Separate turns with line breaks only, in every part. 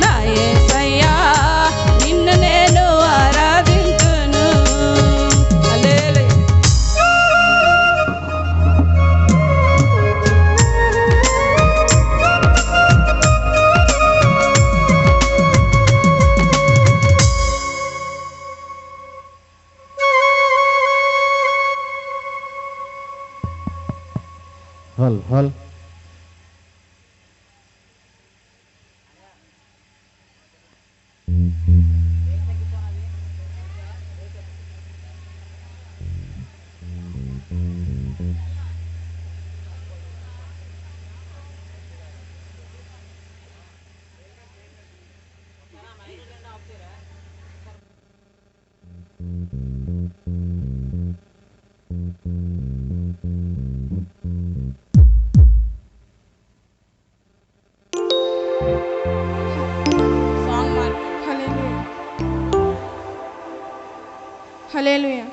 నా యేసయ్యా నిన్ను నేను ఆరాధించును. హల్లెలూయా.
హల్ హల్
హల్లెలూయా.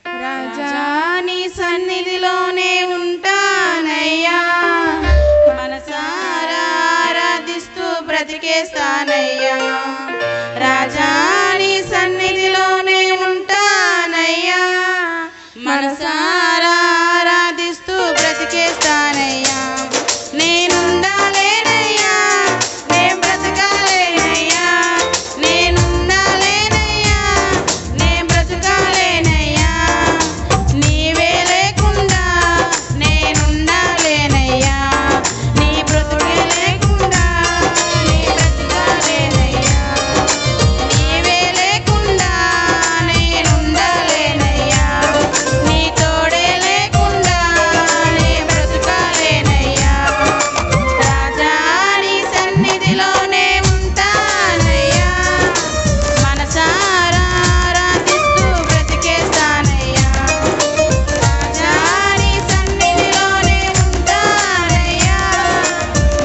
రాజాని సన్నిధిలోనే ఉంటానయ్యా, మనసారా ఆరాధిస్తూ బ్రతికేస్తానయ్యా. రాజాని సన్నిధిలోనే ఉంటానయ్యా, మనసారా ఆరాధిస్తూ బ్రతికేస్తానయ్యా. నేనుండాలేనయ్యా, నేను బ్రతకాలేనయ్యా, నేనుండాలేనయ్యా, నేను బ్రతకాలేనయ్యా. నీవే లేకుండా నేనుండాలేనయ్యా, నీ బ్రతుకే లేకుండా నీ బ్రతకాలేనయ్యా. నీవే లేకుండా నేనుండాలేనయ్యా, నీ తోడే లేకుండా నీ బ్రతకాలేనయ్యా. రాజా నీ సన్నిధిలోనే ఉంటానయ్యా, మనసారా ఆరాధిస్తూ బ్రతికేస్తానయ్యా. రాజా నీ సన్నిధిలోనే ఉంటానయ్యా,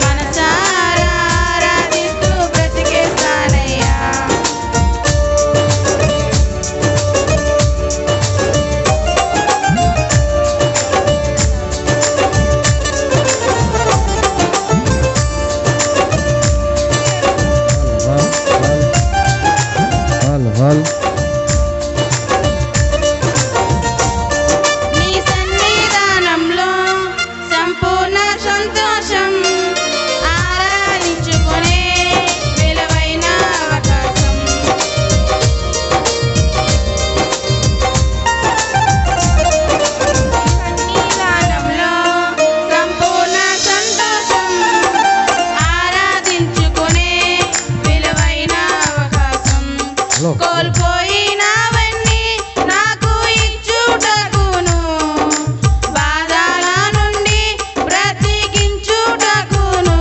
మనసారా ఆరాధిస్తూ బ్రతికేస్తానయ్యా.
హల్ హల్
నీ సన్నిధానంలో సంపూర్ణ సంతోషం, ఆరాధించుకునే విలువైన అవకాశం. సన్నిధానంలో సంపూర్ణ సంతోషం, ఆరాధించుకునే విలువైన అవకాశం.
హలో
కోల్పోయినవన్నీ నాకు ఇచ్చుటకును, బాధల నుండి బ్రతికించుటకును.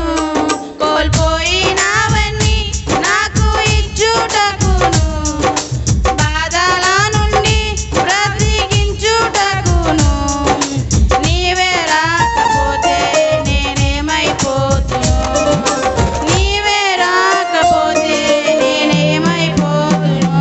కోల్పోయినవన్నీ నాకు ఇచ్చుటకును, బాధల నుండి బ్రతికించుటకును. నీవే రాకపోతే నేనేమైపోతును, నీవే రాకపోతే నేనేమైపోతును.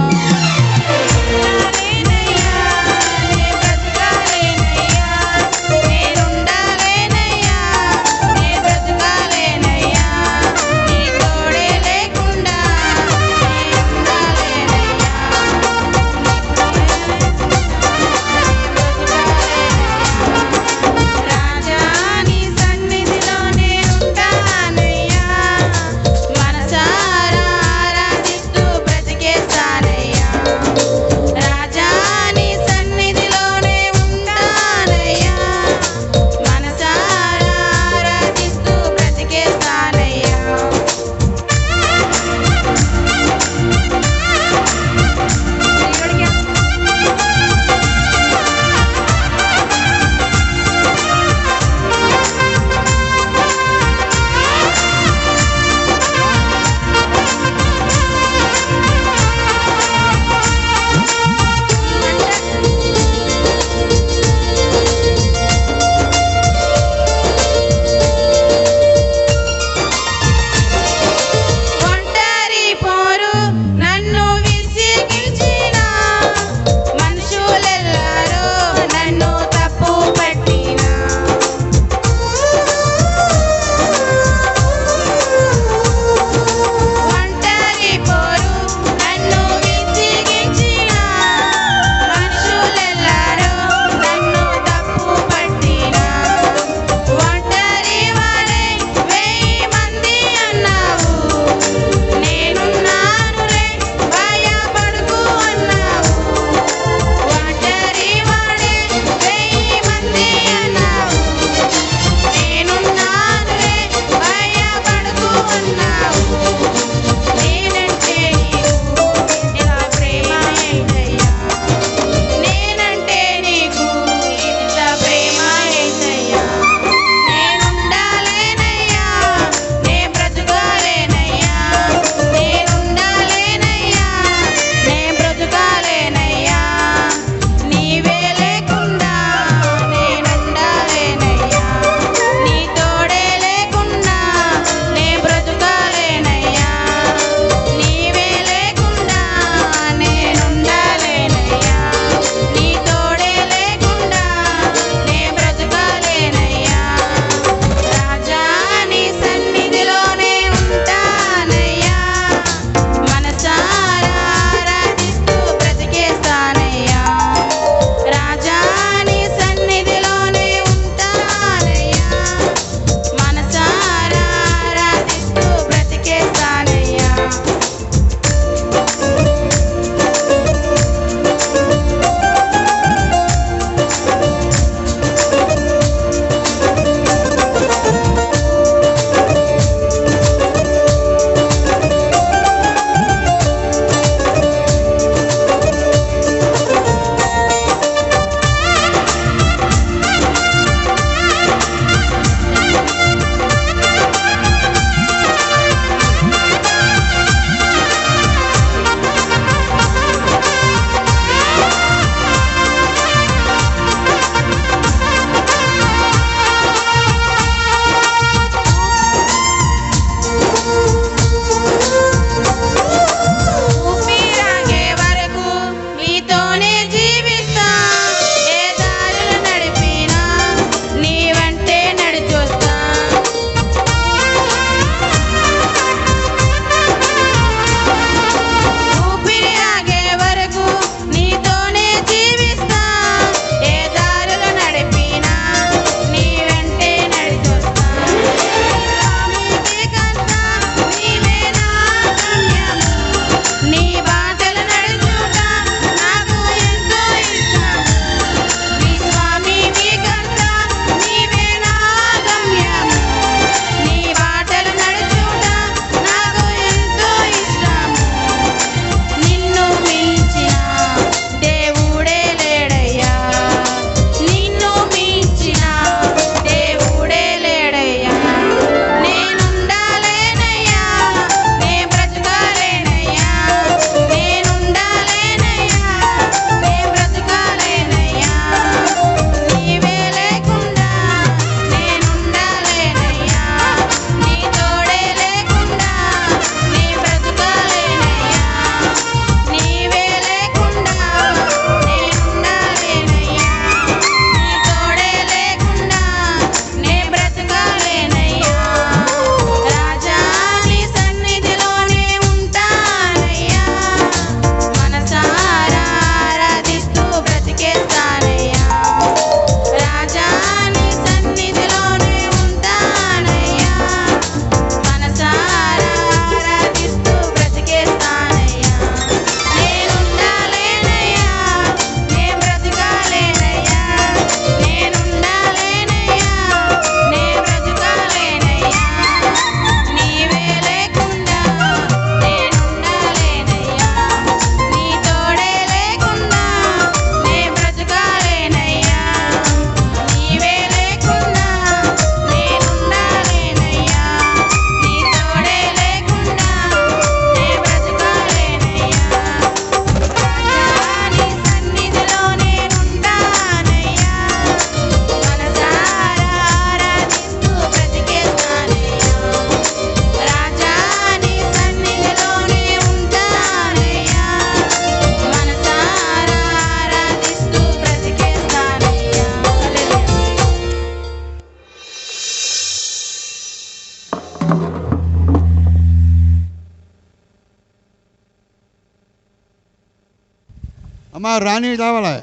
అమ్మ రాణి రావాలి.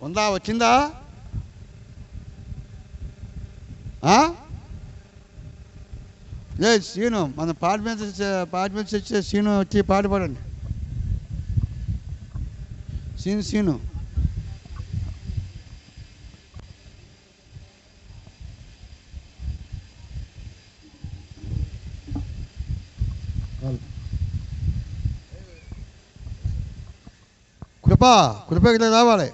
ఉందా? వచ్చిందా? లేదు సీను, మన పాట మీద వచ్చే సీను వచ్చి పాట పాడండి. సీను కృప ఇక్కడ రావాలి.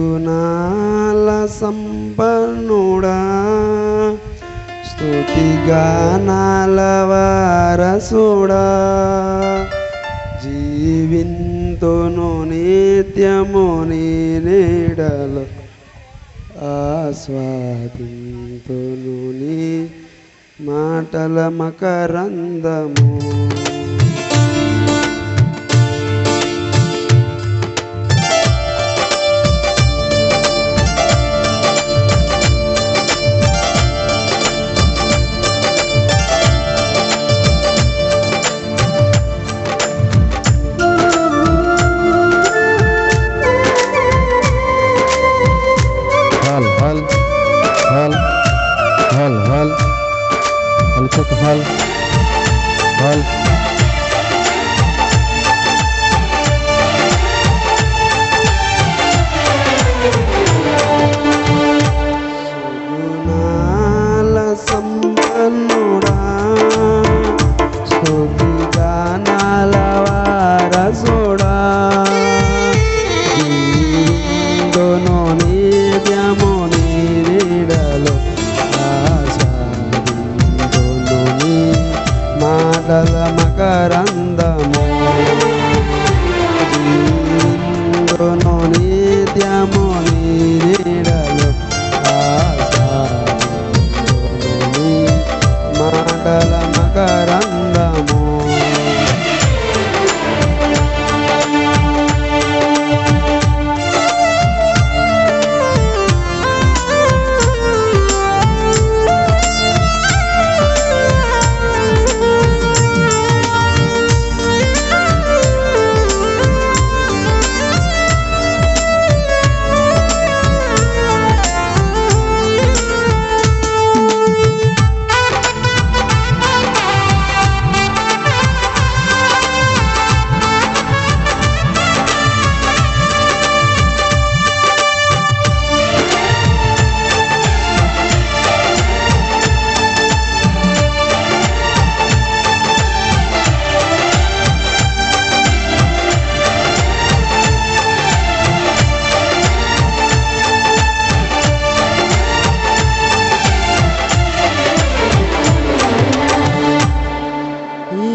సుగుణాల సంపన్నుడా, స్తుతిగానాల వారసుడా, జీవింతును నిత్యము నీ నీడలో, ఆస్వాదింతును నీ మాటల మకరందము. సుగుణాల సంపన్నుడా, స్తుతిగానాల వారసుడా, జీవింతును నిత్యము నీ నీడలో, ఆస్వాదింతును నీ మాటల మకరందము. జీవింతును నిత్యము నీ నీడలో, ఆస్వాదింతును నీ మాటల మకరందము.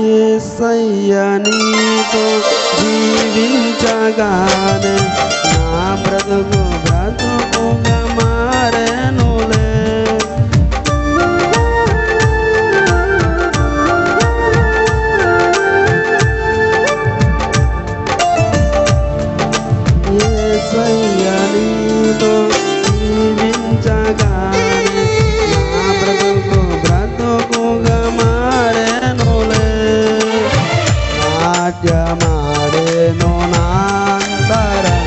యేసయ్య నీతో జీవించగానే నా బ్రతుకుగా మారెనులే. యేసయ్య నీతో జీవించగానే నా బ్రతుకుగా మారెనులే. నాట్యమాడేను నాంతరంగము,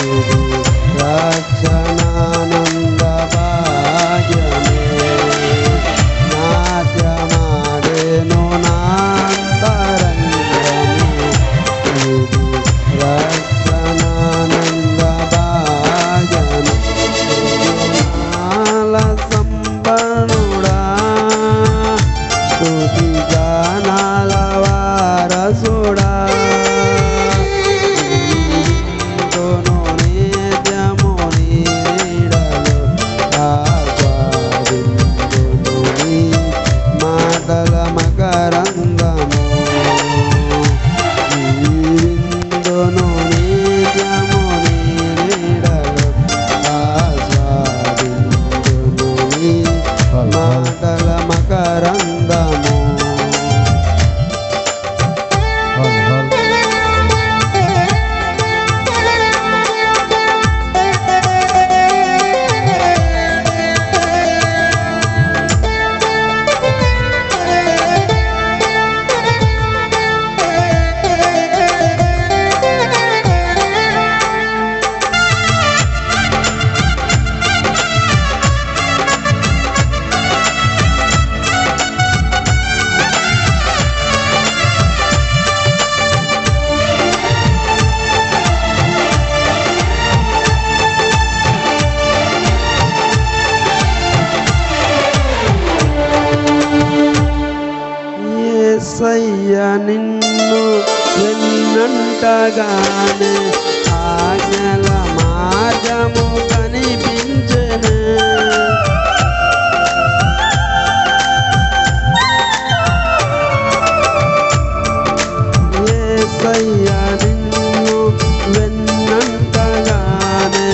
ఇది నిన్ను వెన్నంటగానే ఆజ్ఞల మార్గము కనిపించెను. యేసయ్యా నిన్ను వెన్నంటగానే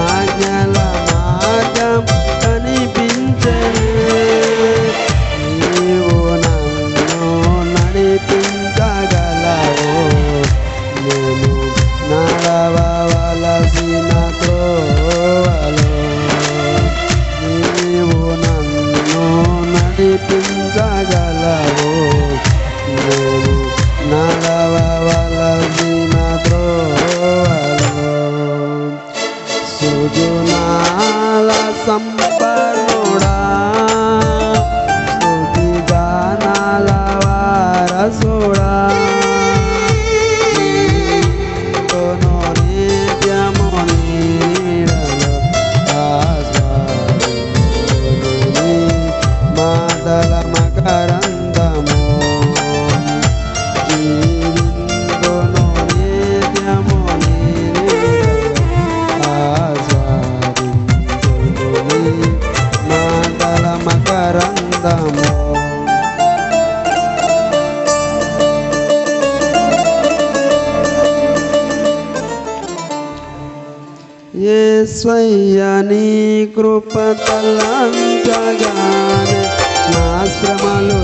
ఆజ్ఞల మార్గం కనిపించెను. నీవు నన్ను నడిపించగలవు, నేను నడవవలసిన త్రోవలో. నీవు నన్ను నడిపించగలవు, నేను నడవవలసిన త్రోవలో. సుజనాల సంపన్నుడా, స్తుతి గానాల వారసుడా, నీతోను నిత్యము నీడలో ఆస్వాదింతును నీ మాటల మకరందము. జీవింతును నిత్యము నీడలో ఆస్వాదింతును నీ మాటల మకరందము. యేసయ్యా నీ కృప తలంచగానే నా శ్రమలు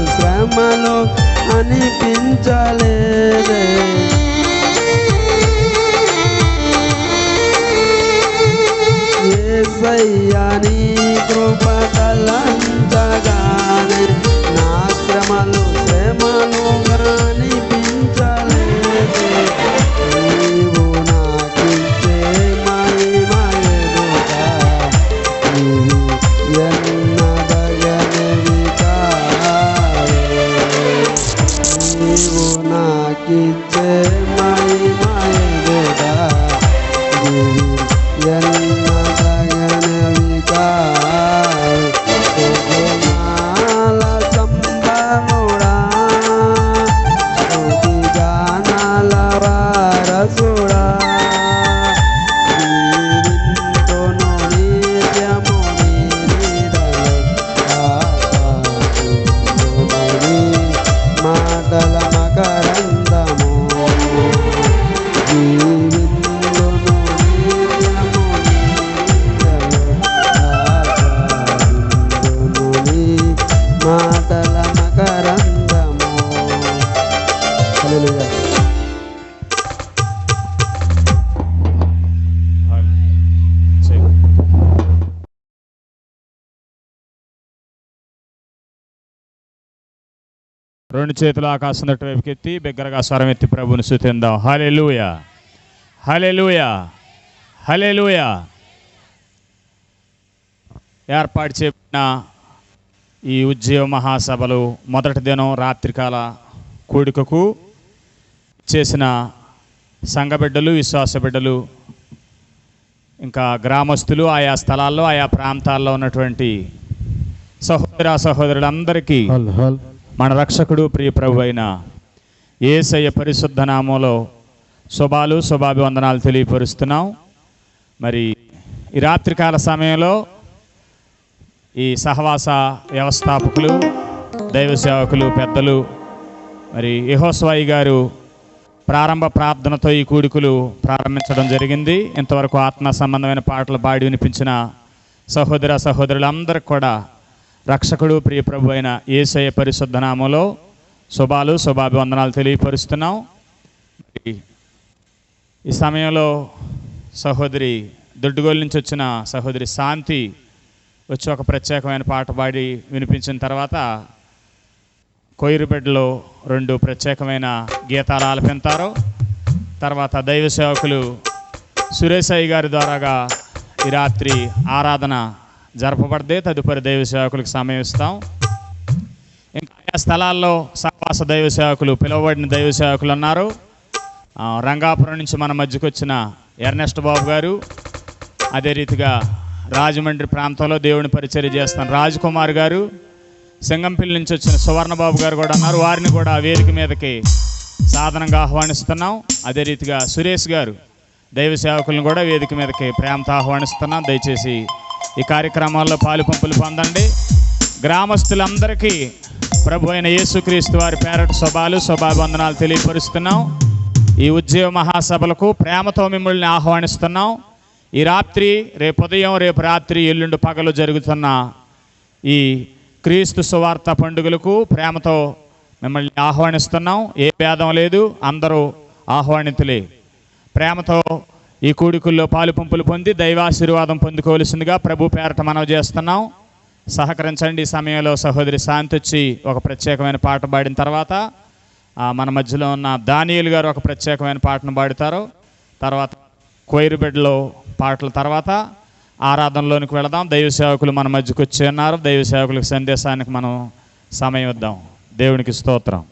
అనిపించలేదే. యేసయ్యా నీ కృప తలంచగానే నా శ్రమలు అనిపించలేదే. నీవు నాకిచ్చే మహిమ ఎదుట నీవు ఎన్నదగనివి కావే. నీవు నాకిచ్చే మహిమ ఎదుట నీవు ఎన్నదగనివి కావే. సుజనాల సంపన్నుడా, స్తుతి గానాల వారసుడా, జీవింతును నిత్యము నీ నీడలో ఆస్వాదింతును నీ మాటల మకరందము. జీవింతును నిత్యము నీ నీడలో ఆస్వాదింతును నీ మాటల మకరందము. హల్లెలూయా.
రెండు చేతులు ఆకాశం తట్టు వైపుకి ఎత్తి బిగ్గరగా స్వరం ఎత్తి ప్రభువుని స్తుతిందాం. హల్లెలూయా, హల్లెలూయా, హల్లెలూయా. ఏర్పాటు చేయబడిన ఈ ఉజ్జీవ మహాసభలు మొదటి దినం రాత్రికాల కూడికకు చేసిన సంఘ బిడ్డలు, విశ్వాస బిడ్డలు, ఇంకా గ్రామస్తులు, ఆయా స్థలాల్లో ఆయా ప్రాంతాల్లో ఉన్నటువంటి సహోదర సహోదరులందరికీ
హల్ హల్
మన రక్షకుడు ప్రియ ప్రభు అయిన యేసయ్య పరిశుద్ధ నామంలో శుభాభివందనాలు తెలియపరుస్తున్నాం. మరి ఈ రాత్రికాల సమయంలో ఈ సహవాస వ్యవస్థాపకులు, దైవ సేవకులు, పెద్దలు, మరి యెహోషువాయి గారు ప్రారంభ ప్రార్థనతో ఈ కూడికలు ప్రారంభించడం జరిగింది. ఇంతవరకు ఆత్మ సంబంధమైన పాటలు పాడి వినిపించిన సహోదర సహోదరులందరికీ కూడా రక్షకుడు ప్రియ ప్రభు అయిన యేసయ్య పరిశుద్ధ నామంలో శుభాభివందనాలు తెలియపరుస్తున్నాం. ఈ సమయంలో సహోదరి దొడ్డుగోలు నుంచి వచ్చిన సహోదరి శాంతి వచ్చి ఒక ప్రత్యేకమైన పాట పాడి వినిపించిన తర్వాత కొయిరుబెడ్లో 2 ప్రత్యేకమైన గీతాలు ఆలపించారు. తర్వాత దైవ సేవకులు సురేశయ్య గారి ద్వారాగా ఈ రాత్రి ఆరాధన జరపబడితే తదుపరి దైవ సేవకులకు సమయం ఇస్తాం. ఇంకా ఆయా స్థలాల్లో సహవాస దైవ సేవకులు, పిలువబడిన దైవ సేవకులు ఉన్నారు. రంగాపురం నుంచి మన మధ్యకు వచ్చిన ఎర్నెస్ట్ బాబు గారు, అదే రీతిగా రాజమండ్రి ప్రాంతంలో దేవుని పరిచర్య చేస్తున్న రాజ్ కుమార్ గారు, సింగంపల్లి నుంచి వచ్చిన సువర్ణబాబు గారు కూడా ఉన్నారు. వారిని కూడా వేదిక మీదకి సాధనంగా ఆహ్వానిస్తున్నాం. అదే రీతిగా సురేష్ గారు దైవ సేవకులను కూడా వేదిక మీదకి ప్రేమతో ఆహ్వానిస్తున్నాం. దయచేసి ఈ కార్యక్రమాల్లో పాలుపంపులు పొందండి. గ్రామస్తులందరికీ ప్రభు అయిన యేసుక్రీస్తు వారి పేరట శుభాభివందనాలు తెలియపరుస్తున్నాం. ఈ ఉద్యోగ మహాసభలకు ప్రేమతో మిమ్మల్ని ఆహ్వానిస్తున్నాం. ఈ రాత్రి, రేపు ఉదయం, రేపు రాత్రి, ఎల్లుండి పగలు జరుగుతున్న ఈ క్రీస్తు సువార్త పండుగలకు ప్రేమతో మిమ్మల్ని ఆహ్వానిస్తున్నాం. ఏ భేదం లేదు, అందరూ ఆహ్వానితులే. ప్రేమతో ఈ కూడికల్లో పాలుపంపులు పొంది దైవాశీర్వాదం పొందుకోవలసిందిగా ప్రభు పేరట మనవి చేస్తున్నాం. సహకరించండి. ఈ సమయంలో సహోదరి శాంతి వచ్చి ఒక ప్రత్యేకమైన పాట పాడిన తర్వాత మన మధ్యలో ఉన్న దానియేలు గారు ఒక ప్రత్యేకమైన పాటను పాడుతారు. తర్వాత కొయిరు బిడ్డలో పాటల తర్వాత ఆరాధనలోనికి వెళదాం. దైవ సేవకులు మన మధ్యకు వచ్చి ఉన్నారు. దైవ సేవకులకు సందేశానికి మనం సమయం ఇద్దాం. దేవునికి స్తోత్రం.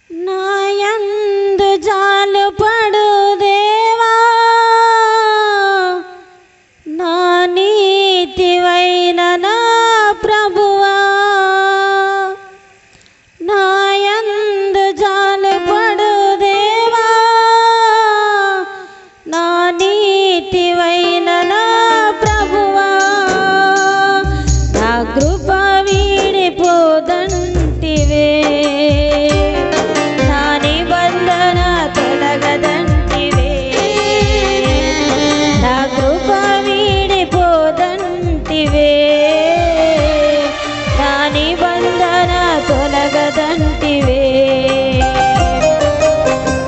నాయందు జాలు పడు దేవా, నా నీతివైన నా ప్రభువా, నాయందు జాలు పడు దేవా, నా నీతివైన నా ప్రభువా, నా కృప వీడిపోదంటివే, నా నిబంధన తొలగదంటివే, నా కృప వీడిపోదంటివే, నా నిబంధన తొలగదంటివే.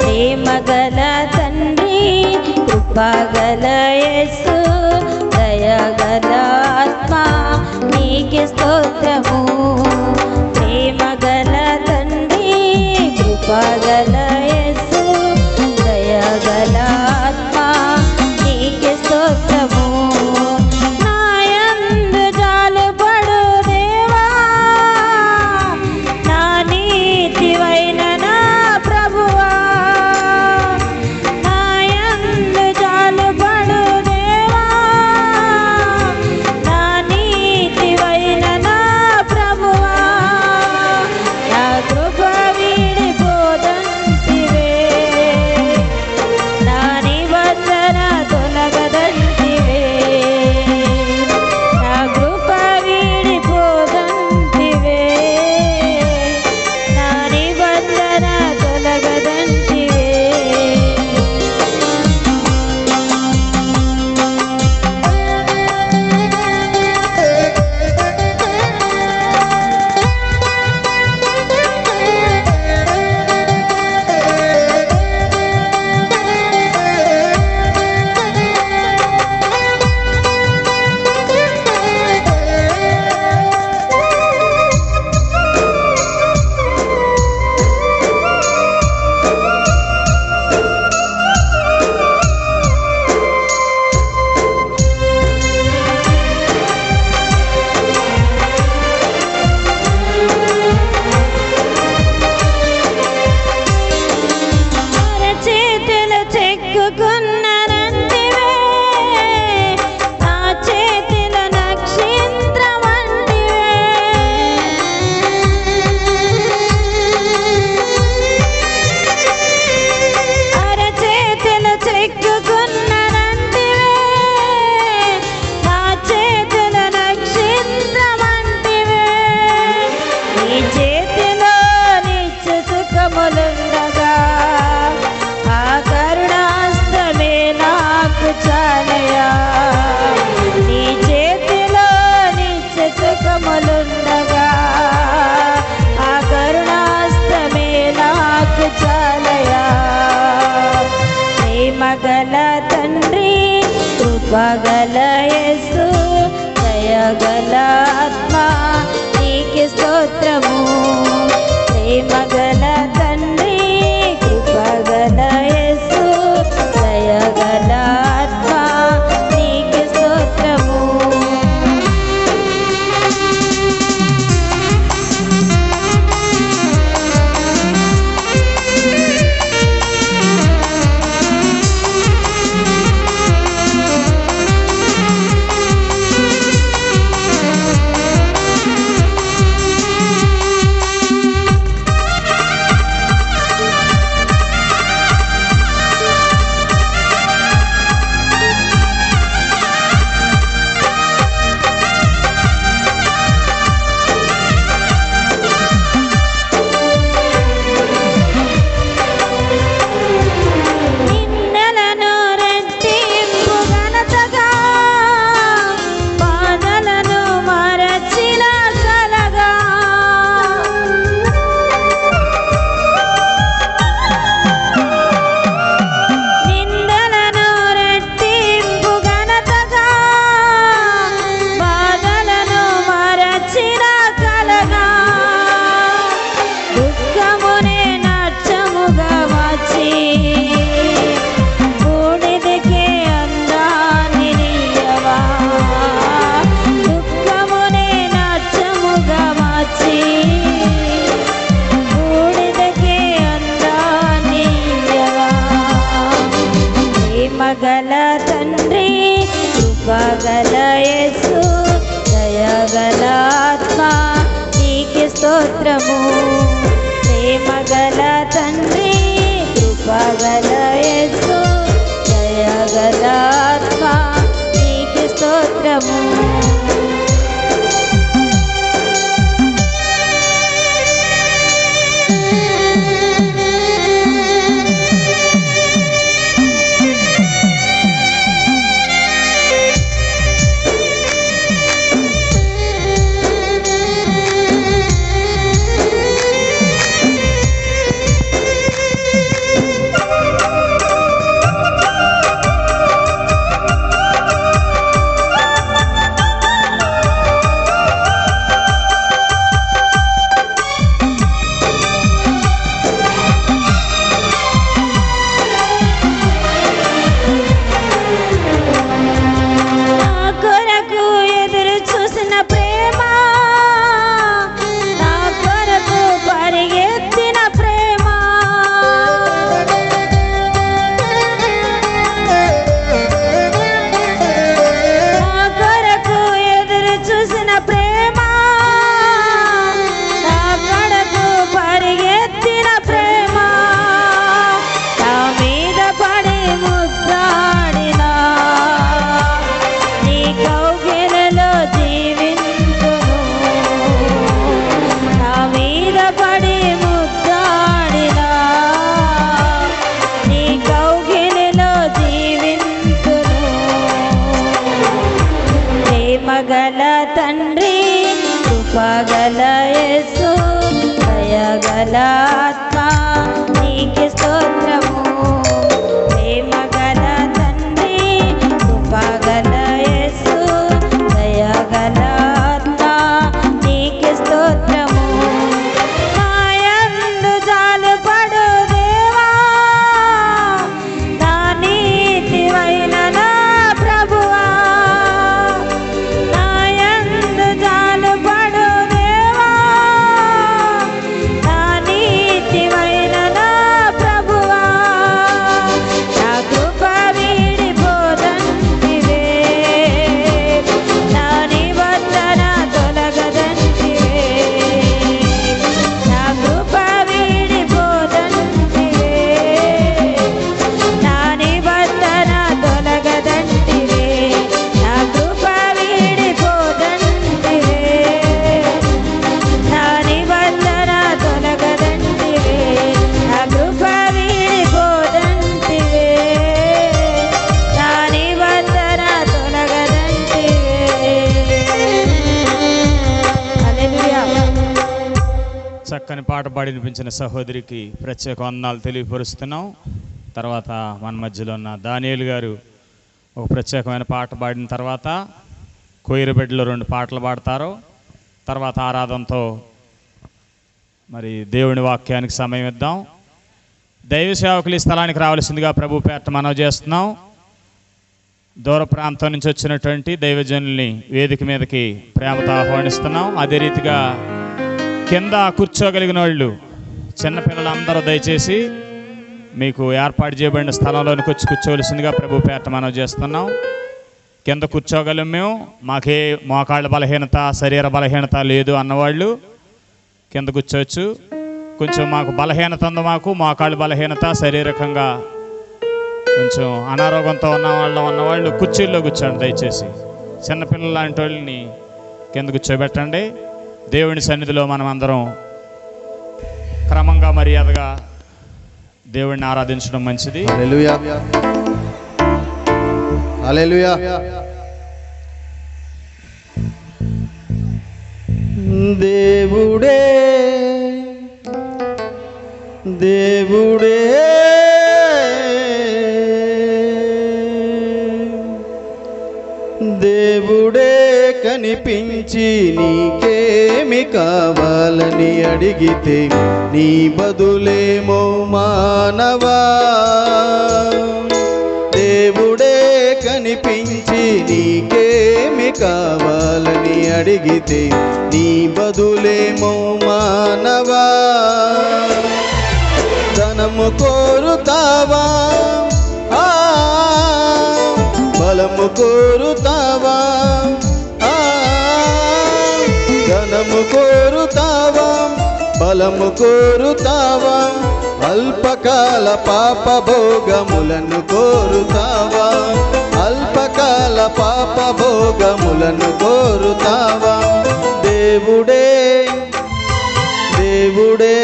ప్రేమగల తండ్రి, కృపగల యేసు, దయగల ఆత్మ, నీకే స్తోత్రము. ప్రేమగల తండ్రి, కృపగల యేసు, దయగల ఆత్మ, నీకే స్తోత్రము. నాయందు జాలు పడు దేవా, నా నీతివైన నా ప్రభువా, నాయందు జాలు పడు దేవా, నా నీతివైన నా ప్రభువా, నా కృప వీడిపోదంటివే, నా నిబంధన తొలగదంటివే, నా కృప వీడిపోదంటివే, నా నిబంధన తొలగదంటివే. చేతులు చెక్కుకున్ననంటివే, నా చేతులు నక్షత్రమంటివే, అరచేతులు చెక్కుకున్ననంటివే, నా చేతులు నక్షత్రమంటివే, నీ చేతిలో నిత్య సుఖములుండగా, ఆ కరుణాస్తమే నాకు చాలయా, నీ చేతిలో నిత్య సుఖములుండగా, ఆ కరుణాస్తమే నాకు చాలయా. ప్రేమగల తండ్రి, కృపగల యేసు, దయగల ఆత్మ, నీకే స్తోత్రము. ప్రేమగల తండ్రి, కృపగల యేసు, దయగల ఆత్మ, నీకే స్తోత్రము. గల తండ్రి కృపగల యేసు దయగల ఆత్మ నీకే స్తోత్రము ప్రేమ గల తండ్రి కృపగల యేసు దయగల ఆత్మ నీకే స్తోత్రము గల తండ్రి కృపగల యేసు దయగల ఆత్మ నీకే స్తోత్రము ప్రేమ గల తండ్రి కృపగల యేసు దయగల ఆత్మ నీకే స్తోత్రము నాయందు జాలుపడు దేవా నా నీతివైన నా ప్రభువా
చక్కని పాట పాడి వినిపించిన సహోదరికి ప్రత్యేక వందనాలు తెలియపరుస్తున్నాం. తర్వాత మన మధ్యలో ఉన్న దానియేలు గారు ఒక ప్రత్యేకమైన పాట పాడిన తర్వాత కోయిరబెడ్లో 2 పాటలు పాడతారు. తర్వాత ఆరాధనతో మరి దేవుని వాక్యానికి సమయం ఇద్దాం. దైవ సేవకులు ఈ స్థలానికి రావాల్సిందిగా ప్రభు పేరట మనవి చేస్తున్నాం. దూర ప్రాంతం నుంచి వచ్చినటువంటి దైవజనుల్ని వేదిక మీదకి ప్రేమతో ఆహ్వానిస్తున్నాం. అదే రీతిగా కింద కూర్చోగలిగిన వాళ్ళు చిన్నపిల్లలందరూ దయచేసి మీకు ఏర్పాటు చేయబడిన స్థలంలోనికి వచ్చి కూర్చోవలసిందిగా ప్రభు పేరట మనం చేస్తున్నాం. కింద కూర్చోగలం మేము, మాకే మోకాళ్ళ బలహీనత శరీర బలహీనత లేదు అన్నవాళ్ళు కింద కూర్చోవచ్చు. కొంచెం మాకు బలహీనత ఉంది, మాకు మోకాళ్ళ బలహీనత శారీరకంగా కొంచెం అనారోగ్యంతో ఉన్నవాళ్ళు కుర్చీల్లో కూర్చోండి. దయచేసి చిన్నపిల్లలు లాంటి వాళ్ళని కింద కూర్చోబెట్టండి. దేవుని సన్నిధిలో మనం అందరం క్రమంగా మర్యాదగా దేవుడిని ఆరాధించడం మంచిది.
హల్లెలూయా హల్లెలూయా. దేవుడే దేవుడే దేవుడే కనిపించి నీకేమి కావాలని అడిగితే నీ బదులేమో మానవా. దేవుడే కనిపించి నీకేమి కావాలని అడిగితే నీ బదులేమో మానవా. ధనము కోరుతావా, ఫలము కోరుతావా? అల్పకాల పాప భోగములను కోరుతావా? అల్పకాల పాప భోగములను కోరుతావా? దేవుడే దేవుడే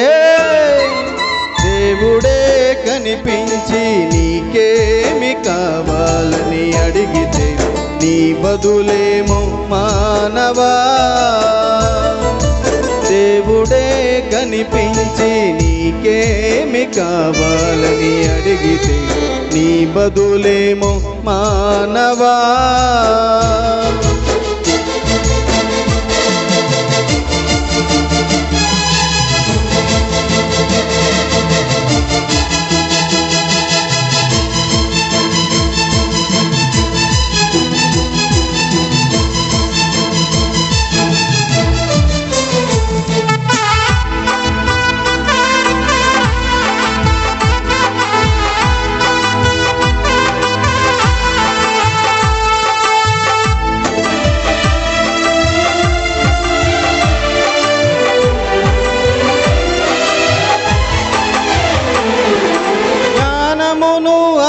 దేవుడే కనిపించి నీకేమి కావాలని అడిగితే నీ బదులేమో మానవా? దేవుడే కనిపించి నీకేమి కావాలని అడిగితే నీ బదులేమో మానవా?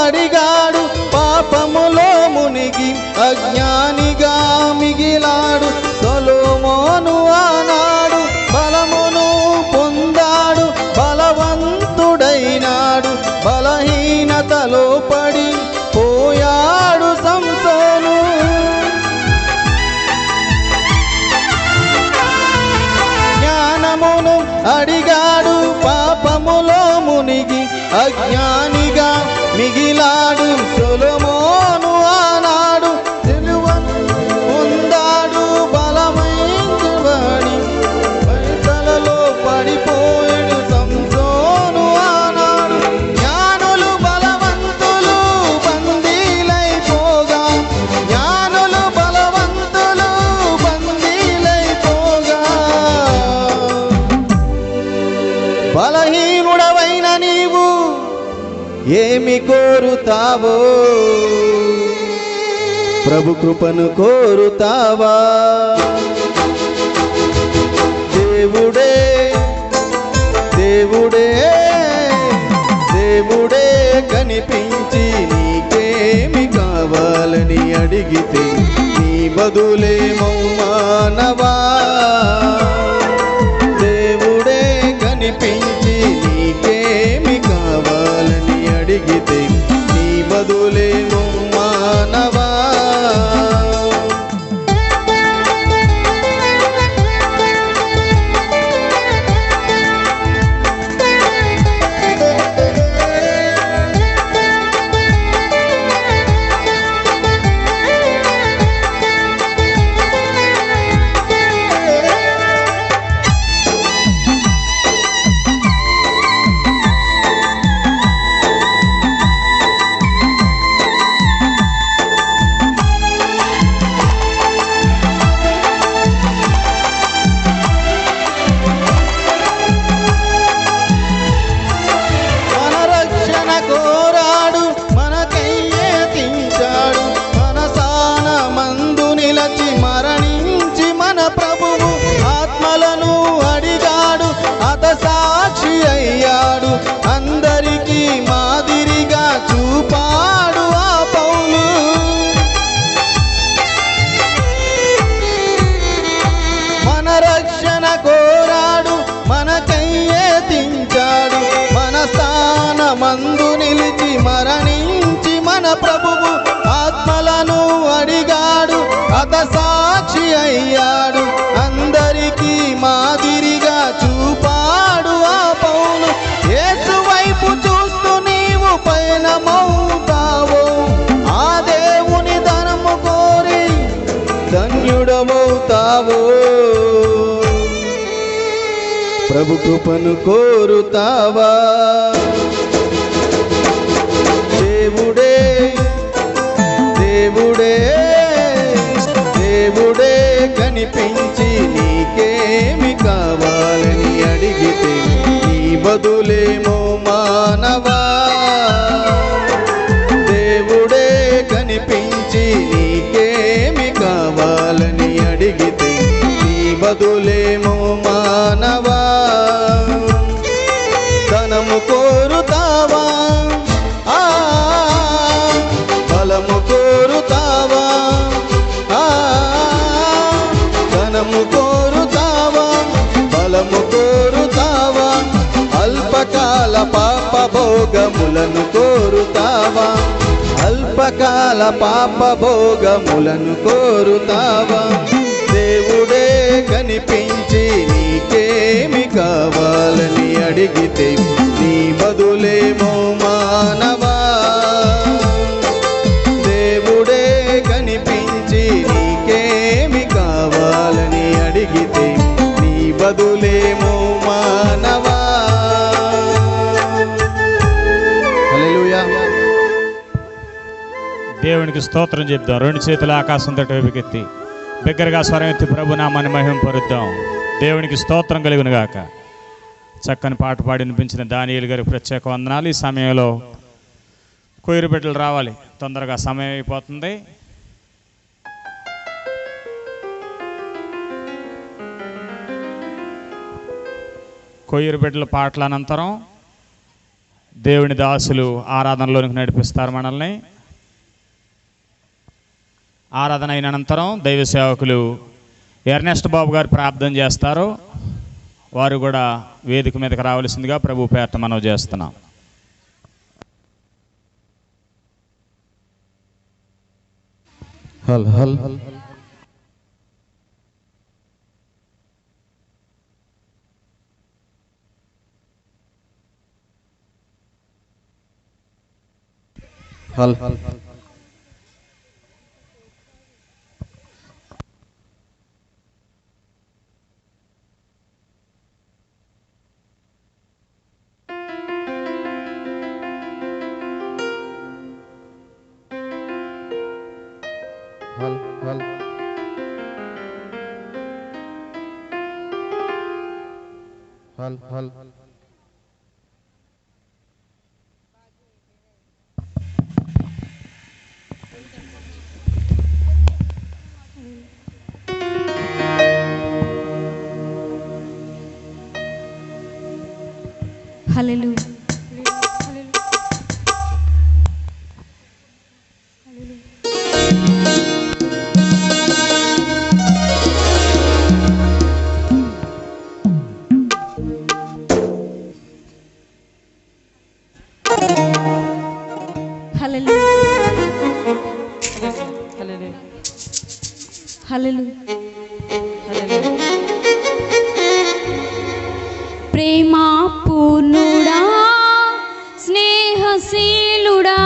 అడిగాడు పాపములో మునిగి అజ్ఞానిగా మిగిలాడు సొలొమోను. ఆనాడు బలమును పొందాడు, బలవంతుడైనాడు. బలహీనతలో పడి పోయాడు సంసోను. జ్ఞానమును అడిగాడు పాపములో మునిగి అజ్ఞానిగా మిగిలాడు సొలొమోను. ఆనాడు తెలివను పొందాడు, బలమైనవాడి పైసలలో పడిపోయాడు సంసోను. ఆనాడు జ్ఞానులు బలవంతులు బందీలైపోగా, జ్ఞానులు బలవంతులు బందీలైపోగా, బలహీనుడవైన నీవు ఏమి కోరుతావో? ప్రభు కృపను కోరుతావా? దేవుడే దేవుడే దేవుడే కనిపించి నీకేమి కావాలని అడిగితే నీ బదులేమో మానవా? దేవుడే కనిపించి నీకేమి కావాలని అడిగితే నీ బదులేమో మానవా? మరణించి మన ప్రభువు ఆత్మలను అడిగాడు, హతసాక్షి అయ్యాడు. అందరికీ మాదిరిగా చూపాడు ఆ పౌలు. మన రక్షణ కోరాడు, మనకై యతించాడు. మన స్థానమందు నిలిచి మరణించి మన ప్రభువు ఆత్మలను అడిగాడు, హతసాక్షి అయ్యాడు. అందరికీ మాదిరిగా చూపాడు ఆ పౌలు. యేసు వైపు చూస్తూ నీవు పయనమవుతావో, ఆ దేవుని ధనము కోరి ధన్యుడమవుతావో. ప్రభు కృపను కోరుతావా? దేవుడే దేవుడే దేవుడే కనిపించి నీకేమి కావాలని అడిగితే నీ బదులేమో మానవా? దేవుడే కనిపించి నీకేమి కావాలని అడిగితే నీ బదులేమో మానవా? అల్పకాల పాప భోగములను కోరుతావా? అల్పకాల పాప భోగములను కోరుతావా? దేవుడే కనిపించి నీకేమి కావాలని అడిగితే నీ బదులేమో మానవా. దేవుడే కనిపించి నీకేమి కావాలని అడిగితే నీ బదులేమో మానవా. హల్లెలూయా.
దేవునికి స్తోత్రం చెప్దాం. రెండు చేతుల ఆకాశం తట్టు వైపుకెత్తి బిగ్గరగా స్వరం ఎత్తి ప్రభు నామాన్ని మహింపరుద్దాం. దేవునికి స్తోత్రం కలుగును గాక. చక్కని పాట పాడి వినిపించిన దానియేలు గారికి ప్రత్యేక వందనాలు. ఈ సమయంలో కొయ్యూరు బిడ్డలు రావాలి, తొందరగా సమయం అయిపోతుంది. కొయ్యూరు బిడ్డల పాటల అనంతరం దేవుని దాసులు ఆరాధనలోనికి నడిపిస్తారు మనల్ని. ఆరాధన అయిన అనంతరం దైవ సేవకులు ఎర్నెస్ట్ బాబు గారు ప్రార్థన చేస్తారు. వారు కూడా వేదిక మీదకి రావాల్సిందిగా ప్రభు పేరట మనవి చేస్తున్నాం.
హల్ హల్ హల్ హల్ హల్ హల్ హల్ హల్
హల్లెలూయా. ప్రేమా పూర్ణుడా, స్నేహశీలుడా,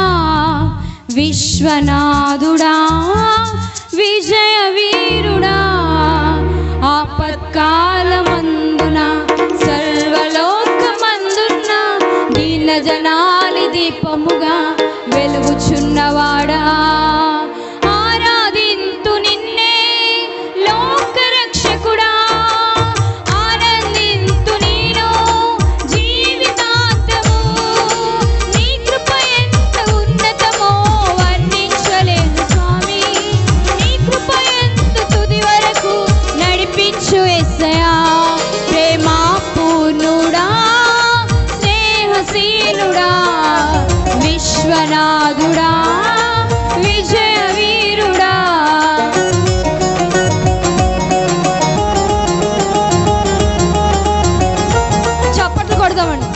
విశ్వనాథుడా, విజయ వీరుడా, ఆపత్కాలమందున సర్వలోకమందున దీన జనాలి దీపముగా వెలుగుచున్నవాడా, ఆరాధింతు నిన్నే లోకరక్షకుడా, ఆనందింతు నేను జీవితాంతము, నీ కృప ఎంత ఉన్నతమో వర్ణించలేను స్వామి, నీ కృప ఎంత తుది వరకు నడిపించు యేసయ్యా. ప్రేమా పూర్ణుడా, స్నేహశీలుడా, విశ్వనాథుడా, విజయ వీరుడా. చప్పట్లు కొడదామండి.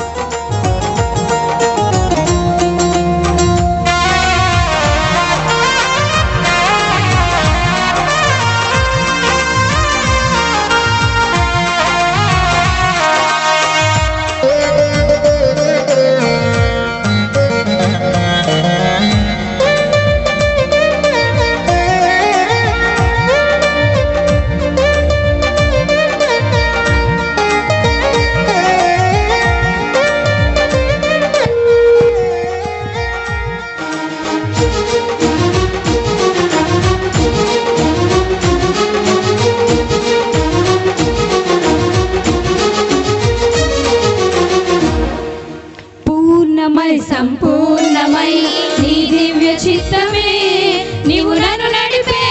సంపూర్ణమై నీ దివ్య చిత్తమే నీవు నన్ను నడిపే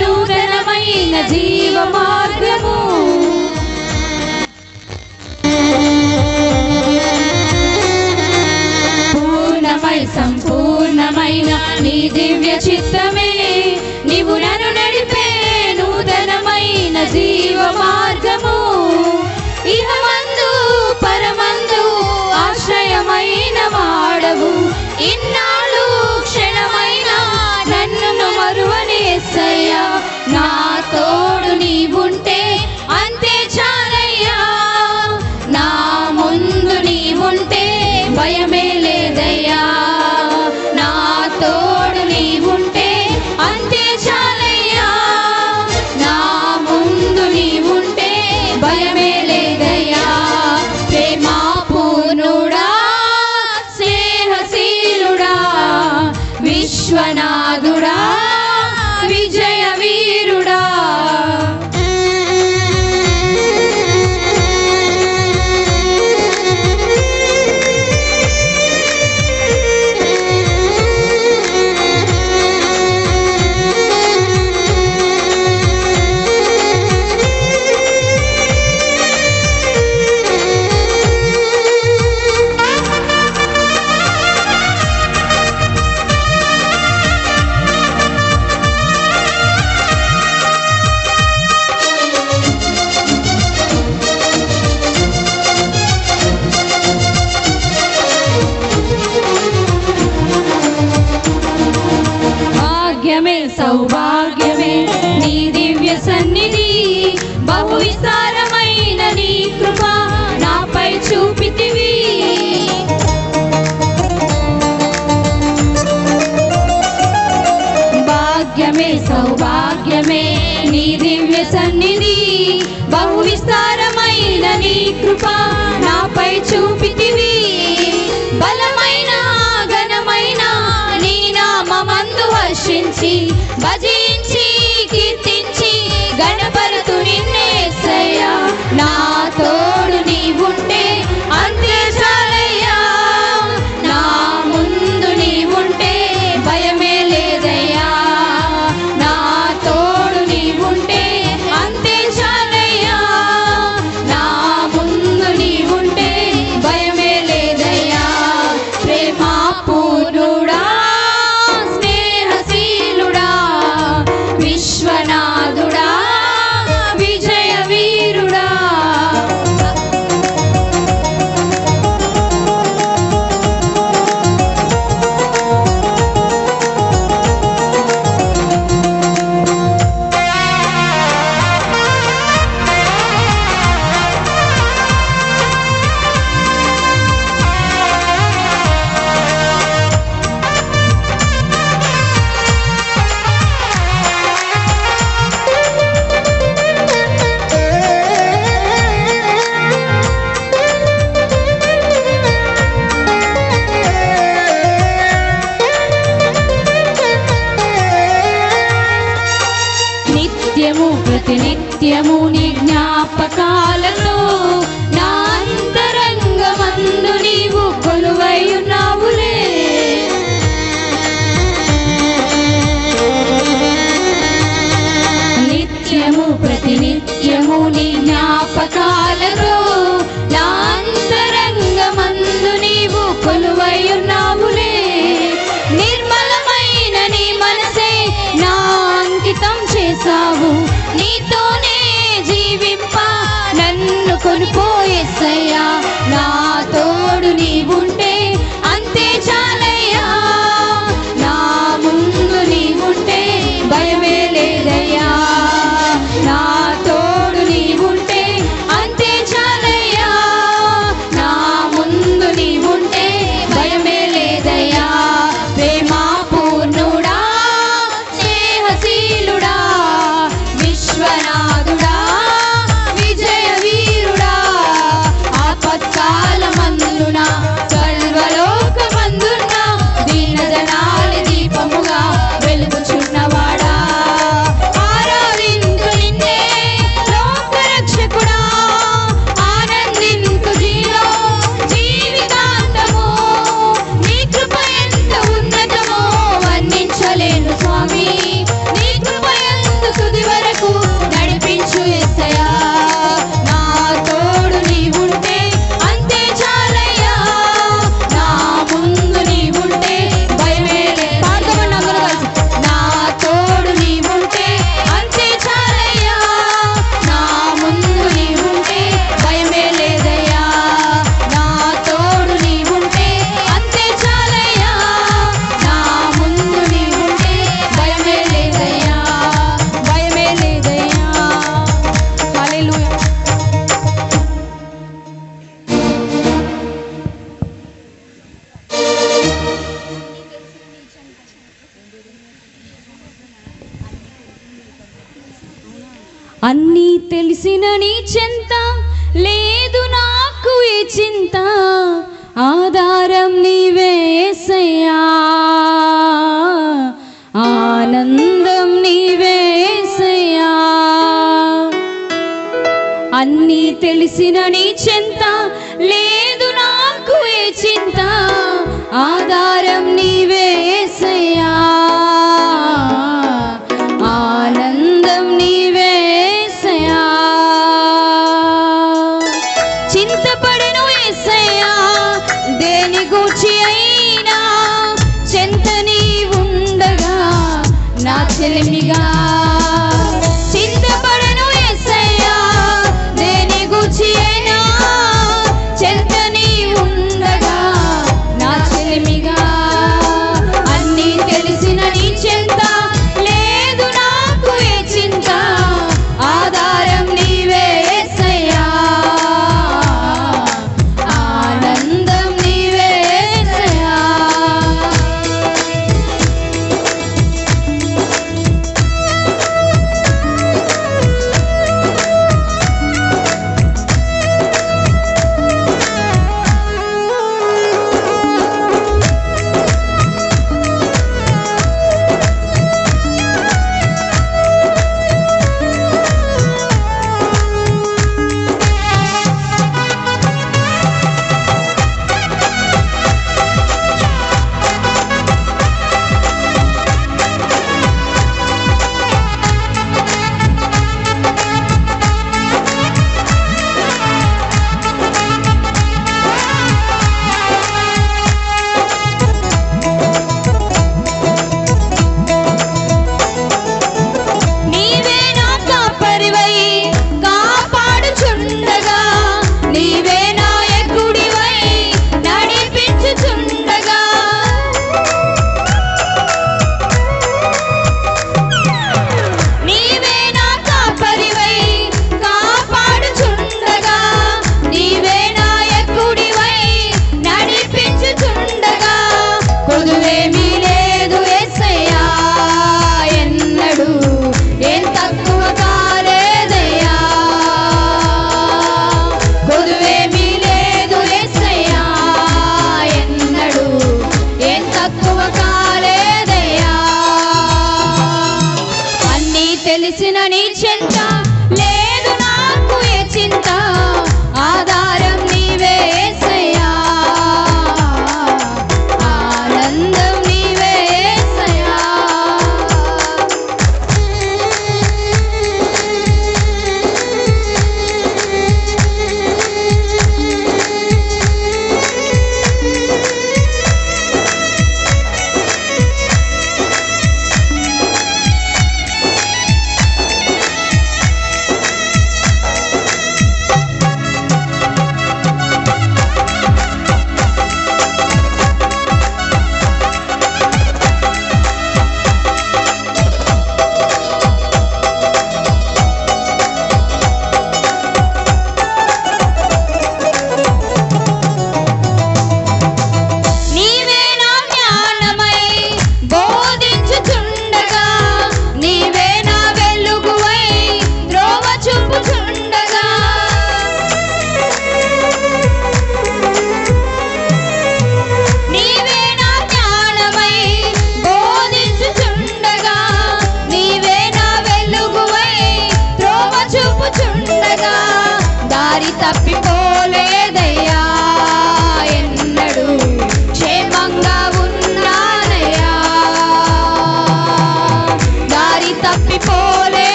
నూతనమైన జీవ మార్గము. పూర్ణమై సంపూర్ణమైన నీ దివ్య చిత్తమే నీవు నన్ను నడిపే నూతనమైన జీవ మార్గము. ఇహమందు పరమందు ఆశ కృప నాపై చూపితివి. బలమైన ఘనమైన నీ నామమందు హర్షించి భజించి కీర్తించి గణపరుతు నిన్నే యేసయ్యా. నా తోడు నీవుంటే అంతే చాలయ్యా. నా ముందు నీవుంటే భయమే లేదయ్యా. నా తోడు నీవుంటే అంతే చాలయ్యా. నా ముందు నీవుంటే భయమే లేదయ్యా. ప్రేమా పూర్ణుడా స్నేహశీలుడా విశ్వనాథుడా విజయ వీరుడా. నిత్యము ప్రతినిత్యము నీ జ్ఞాపకాలతో నా అంతరంగమందు నీవు కొలువై ఉన్నావులే. నిత్యము ప్రతినిత్యము నీ జ్ఞాపకాలతో నా అంతరంగమందు నీవు కొలువై ఉన్నావులే. నిర్మలమైన నీ మనసే నా అంకితం చేసావు. నీతోనే జీవింప నన్ను కొనిపోయేసయ్యా. నా తోడు నీవుంటే అంతే చాలయ్యా. నా ముందు నీవుంటే భయమే లేదయ్యా. నా తోడు నీవుంటే అంతే చాలయ్యా. నా ముందు నీవుంటే భయమే లేదయ్యా. ప్రేమా పూర్ణుడా స్నేహశీలుడా విశ్వనాథుడా విజయ వీరుడా. ఆపత్కాలమందున సర్వలోకమందున దీనజనాలి దీపముగా వెలుగుచున్నవాడా. ఆరాధింతు నిన్నే లోకరక్షకుడా. ఆనందింతు జీవితాంతము. నీ కృప ఎంత ఉన్నతమో వర్ణించలేను స్వామి. నీ కృప ఎంత తుది వరకు నడిపించు యేసయ్యా. నా తోడు నీవుంటే అంతే చాలయ్యా. నా ముందు నీవుంటే భయమే లేదు. పాడుకోమని అందరూ కలిసి. నా తోడు నీవుంటే అంతే చాలయ్యా. నా ముందు నీవుంటే భయమే లేదయ్యా. నా తోడు నీవుంటే అంతే చాలయ్యా. నా ముందు నీవుంటే భయమే లేదయ్యా. భయమే లేదయ్యా. హల్లెలూయా. అన్నీ తెలిసిన నీ చెంత లేదు నాకు ఈ చింత. ఆధారం నీవే యేసయ్యా. ఆనందం నీవే యేసయ్యా. అన్నీ తెలిసిన నీ చెంత లేదు నాకు ఏ చింత. ఆధారం నీవే యేసయ్యా. ఆనందం నీవే యేసయ్యా. చింతపడెను యేసయ్యా దేని గూర్చి అయినా. చెంత నీవుండగా నా చెలిమిగా. చింతపడెను యేసయ్యా దేని గూర్చి అయినా. చెంత నీవుండగా నా చెలిమిగా. అన్నీ తెలిసిన నీ చెంత లేదు నాకు ఏ చింత. ఆధారం నీవే యేసయ్యా. ఆనందం నీవే యేసయ్యా.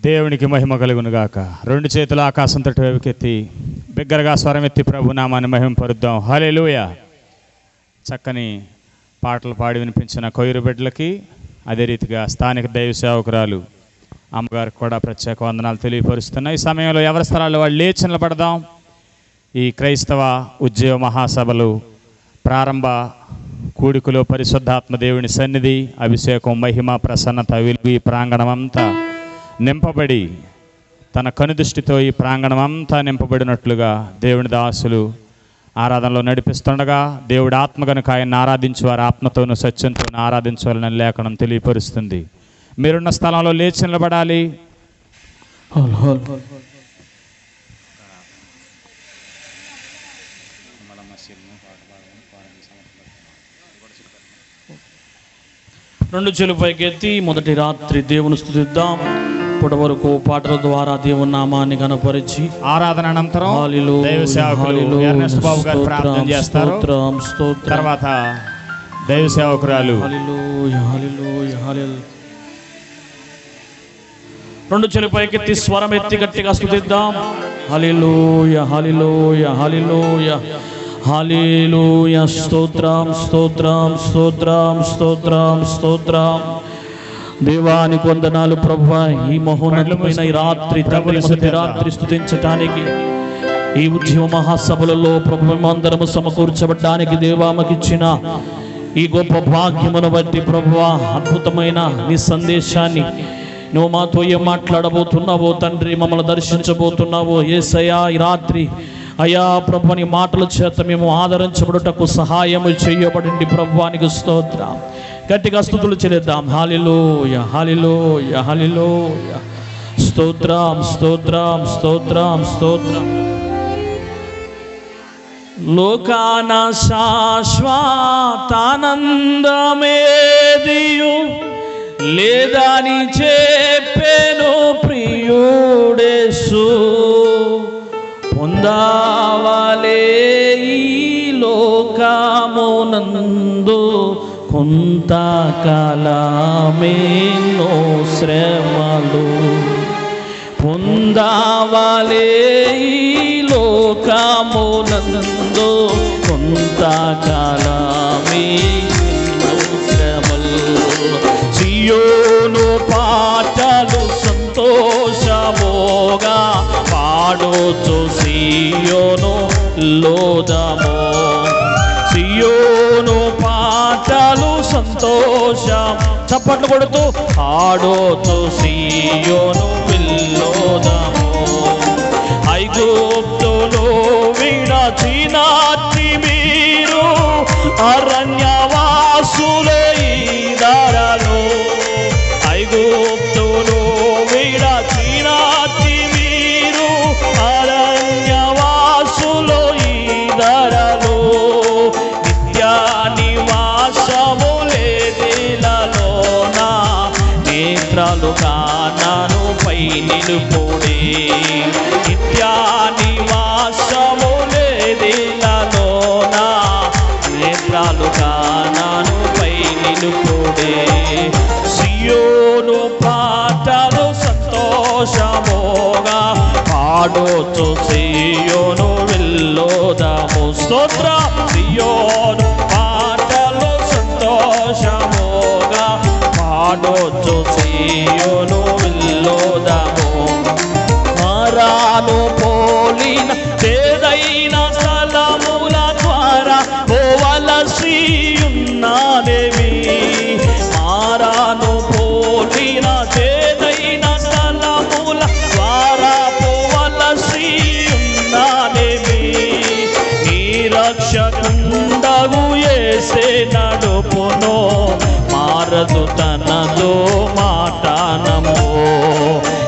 దేవునికి మహిమ కలుగును గాక. రెండు చేతుల ఆకాశం తట్టు వైపుకెత్తి బిగ్గరగా స్వరం ఎత్తి ప్రభు నామాన్ని మహిమపరుద్దాం. హల్లెలూయా. చక్కని పాటలు పాడి వినిపించిన కొయ్యూరు బిడ్డలకి, అదే రీతిగా స్థానిక దైవ సేవకురాలు అమ్మగారికి కూడా ప్రత్యేక వందనాలు తెలియపరుస్తున్నాయి. ఈ సమయంలో ఎవరి స్థలాల్లో వాళ్ళు లేచి నిలబడదాం. ఈ క్రైస్తవ ఉద్యోగ మహాసభలు ప్రారంభ కూడికలో పరిశుద్ధాత్మ దేవుని సన్నిధి, అభిషేకం, మహిమ, ప్రసన్నత, వెలుగు ఈ ప్రాంగణమంతా నింపబడి, తన కనుదృష్టితో ఈ ప్రాంగణమంతా నింపబడినట్లుగా దేవుని దాసులు ఆరాధనలో నడిపిస్తుండగా దేవుడు ఆత్మ కనుక ఆయన్ని ఆరాధించు వారు ఆత్మతోనూ సత్యంతోనూ ఆరాధించవాలని లేఖనం తెలియపరుస్తుంది. మీరున్న స్థలంలో లేచి నిలబడాలి.
రెండు చేతులు పైకెత్తి మొదటి రాత్రి దేవుని స్తుతిద్దాం. ఇప్పటి వరకు పాటల ద్వారా దేవుని నామాన్ని కనపరిచి
ఆరాధన అనంతరం దైవ సేవకులు ఎర్నెస్ట్ బాబు గారు ప్రార్థన చేస్తారు. తర్వాత దైవ సేవకురాలు
రెండు చేతులు పైకెత్తి స్వరం ఎత్తి గట్టిగా స్తుతిద్దాం. హల్లెలూయా హల్లెలూయా హల్లెలూయా హల్లెలూయా. స్తోత్రం స్తోత్రం స్తోత్రం స్తోత్రం స్తోత్రం. దేవానికి వందనాలు ప్రభువా. ఈ మహోన్నతమైన ఈ రాత్రి మొదటి రాత్రి స్తుతించటానికి, ఈ ఉద్యమ మహాసభలలో ప్రభు అందరము సమకూర్చబడ్డానికి దేవామకిచ్చిన ఈ గొప్ప భాగ్యమును బట్టి ప్రభువా, అద్భుతమైన నీ సందేశాన్ని నువ్వు మాతో ఏం మాట్లాడబోతున్నావో తండ్రి, మమ్మల్ని దర్శించబోతున్నావో యేసయ్యా, ఈ రాత్రి అయా ప్రభు నీ మాటల చేత మేము ఆదరించబడుటకు సహాయము చేయబడింది ప్రభువానికి స్తోత్రం. గట్టిగా స్తుతులు చెల్లిద్దాం. హల్లెలూయా హల్లెలూయా హల్లెలూయా. స్తోత్రం స్తోత్రం స్తోత్రం స్తోత్రం. లోకాన శాశ్వతానందమేదియు లేదని చెప్పెను ప్రియుడేసు. పొందావలే ఈ లోకమునందు కొంతకాలమేనో శ్రమలు. పొందావలే ఈ లోకమునందు కొంతకాలమేనో శ్రమలు. సియోను పాటలు సంతోషమోగా పాడొచ్చు సియోను లోదమో. సియోను పాటలు సంతోషం చప్పట్లు కొడుతూ పాడొచ్చు సియోను విల్లోదమో. ఐగుప్తులో విడచినాటి మీరు అరణ్యవాసులే ధరలో. ఐగుప్తులో విడచినాటి మీరు అరణ్యవాసులో ఈ ధరలో. నిత్య నివాసములే దిలలోన నేత్రాలు కానాను పై నిలుపుడే. నిత్య నివాసములే దిలలోన నేత్రాలు కానాను పై నిలుపుడే. సియోను పాటలు సంతోషమోగా పాడొచ్చు సియోను విల్లోదము. స్తోత్ర. సియోను పాటలు సంతోషమోగా పాడొచ్చు సియోను విల్లోదము. మారాను పోలిన చేదైన స్థలముల ద్వారా పోవలసియున్నానేమి. మారాను పోలిన చేదైన స్థలముల ద్వారా పోవలసియున్నానేమి. నీ రక్షకుండగు యేసే నడుపును, మారదు తనదో మాటనమో.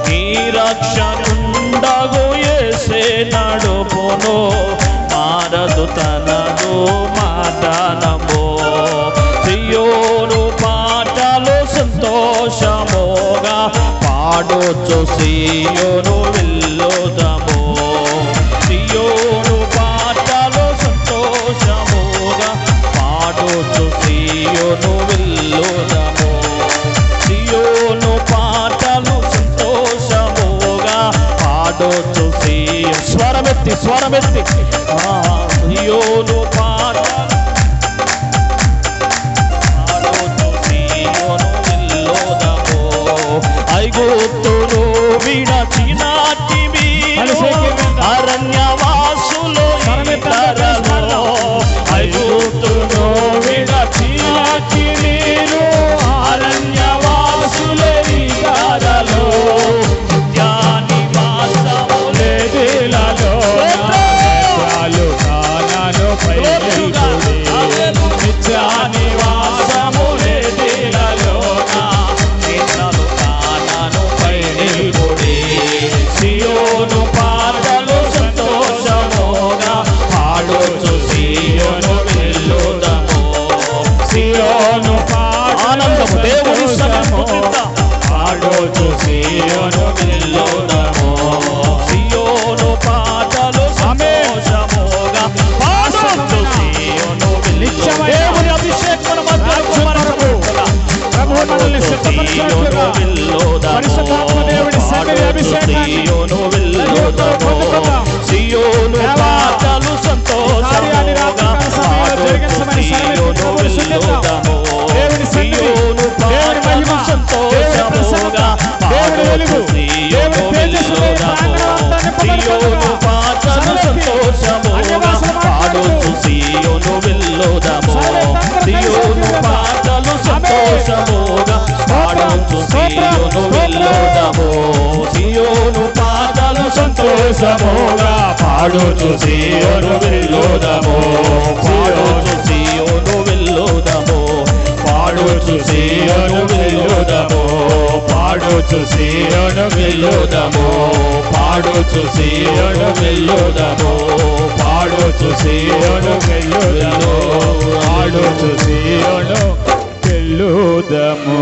నీ రక్షకుండగు యేసే నడుపును, మారదు తనదో మాటనమో. సియోను పాటలు సంతోషమోగా పాడొచ్చు సియోను విల్లోదమో. సియోను పాటలు సంతోషమోగా పాడొచ్చు సియోను విల్లోదమో. సియోను పాటలు సంతోషం స్వరమెత్తి స్వరమెత్తి సియోను పాటలు ఐగుప్తును విడచినాటి మీరు అరణ్యవాసులు ఇతరులు ఐగుప్తును విడచినాటి మీరు అరణ్యవాసులు ఇతరులు నిత్యానివాసము లేదిలలో కానాను నిత్యానివాసము లేదిలలో సియోను పాటలు సంతోషముగా పాడుచు సియోను వెళ్ళుదము సియోను ఆనందము దేవుని పాడుచు సియోను వెళ్ళుదము సియోను పాటలు సంతోషముగా పాడుచు సియోను వెళ్ళుదము దేవుని అభిషేకముల మధ్యకు మనము ప్రభువు మనల్ని సిద్ధపరచును పరిశుద్ధాత్మ దేవుని సకల అభిషేకాన్ని సియోను పాటలు సంతోషముగా పాడుచు సియోను వెళ్ళుదము సియోను పాటలు సంతోషముగా పాడుచు సియోను వెళ్ళుదము సియోను పాటలు సంతోషముగా పాడుచు సియోను వెళ్ళుదము సియోను పాటలు సంతోషముగా పాడుచు సియోను వెళ్ళుదము సియోను పాటలు సంతోషముగా పాడుచు సియోను వెళ్ళుదము పాడుచు సియోను వెళ్ళుదము పాడుచు సియోను వెళ్ళుదము పాడుచు సియోను వెళ్ళుదము పాడుచు సియోను వెళ్ళుదము పాడుచు సియోను వెళ్ళుదము పాడుచు సియోను వెళ్ళుదము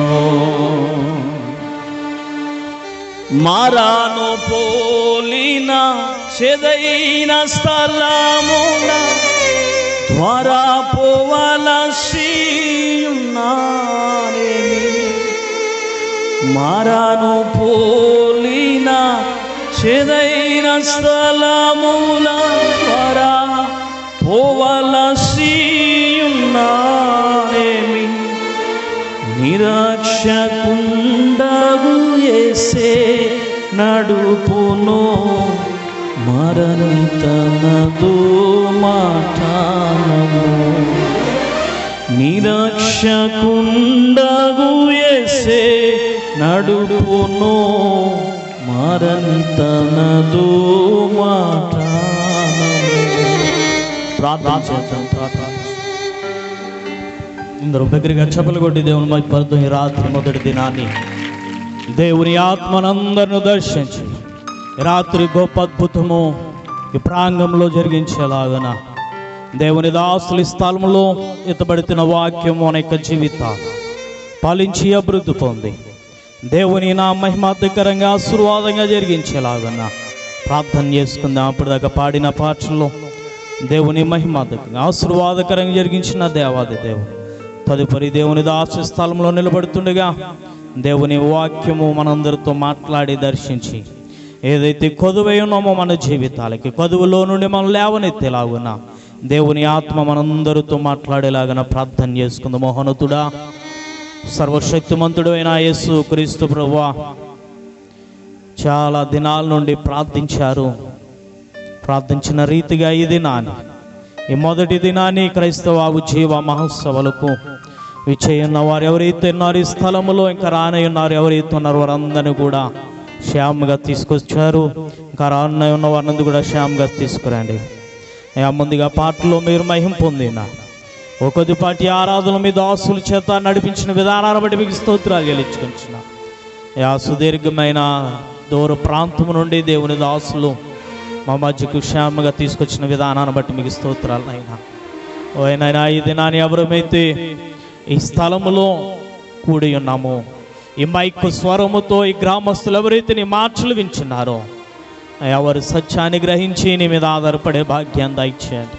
మారాను పోలిన చెదైన స్థలమున ద్వారా పోవలసియున్నానేమి మారాను పోలిన చెదైన స్థలమున ద్వారా పోవలసియున్నానేమి నిరక్షకుండగు యేసే నడుపును మరణితనదు మాఠానము నిరక్షకుండగు యేసే నడుపును మరణితనదు మాఠానము. ప్రార్థన చేద్దాం. ప్రార్థన అందరూ దగ్గరగా చెప్పలు కొట్టి దేవుని మహిమపరుద్దాం. ఈ రాత్రి మొదటి దినాన్ని దేవుని ఆత్మనందరిని దర్శించి రాత్రి గొప్ప అద్భుతము ఈ ప్రాంగంలో జరిగించేలాగన దేవుని దాసుల స్థలంలో ఎత్తబడుతున్న వాక్యము అనేక జీవితాలు పాలించి అభివృద్ధి పొంది దేవుని నా మహిమార్థకరంగా ఆశీర్వాదంగా జరిగించేలాగన ప్రార్థన చేసుకుందాం. అప్పటిదాకా పాడిన పాటల్లో దేవుని మహిమార్థకంగా ఆశీర్వాదకరంగా జరిగించిన దేవాది దేవుడు తదుపరి దేవుని దాసు స్థలంలో నిలబడుతుండగా దేవుని వాక్యము మనందరితో మాట్లాడి దర్శించి ఏదైతే కొదువై ఉన్నామో మన జీవితాలకి కొదువులో నుండి మనం లేవనెత్తేలాగున దేవుని ఆత్మ మనందరితో మాట్లాడేలాగన ప్రార్థన చేసుకుందాం. మోహనతుడా సర్వశక్తిమంతుడు అయిన యేసు క్రీస్తు ప్రభువా చాలా దినాల నుండి ప్రార్థించిన రీతిగా ఈ దినాన్ని ఈ మొదటి దినాన్ని క్రైస్తవ ఉజ్జీవ మహోత్సవాలకు విచ్చేయున్న వారు ఎవరైతే ఉన్నారు ఈ స్థలములో ఇంకా రానయ్యున్నారు ఎవరైతే ఉన్నారో వారందరినీ కూడా శ్యామ్గా తీసుకొచ్చారు. ఇంకా రానయ్య ఉన్న వారిని కూడా శ్యామ్గా తీసుకురండి. ముందుగా పాటలో మీరు మహిమ పొందిన కొద్దిపాటి ఆరాధన మీ దాసుల చేత నడిపించిన విధానాన్ని బట్టి మీకు స్తోత్రాలు చెల్లించుకుంటున్నా. సుదీర్ఘమైన దూర ప్రాంతం నుండి దేవుని దాసులు మా మధ్యకు క్షేమంగా తీసుకొచ్చిన విధానాన్ని బట్టి మీకు స్తోత్రాలు అయినా ఓనైనా ఈ దినాన్ని ఎవరమైతే ఈ స్థలములో కూడి ఉన్నామో ఈ మైక్ స్వరముతో ఈ గ్రామస్తులు ఎవరైతే నీ మాటలు వింటున్నారో ఎవరు సత్యాన్ని గ్రహించి నీ మీద ఆధారపడే భాగ్యాన్ని దయచేయండి.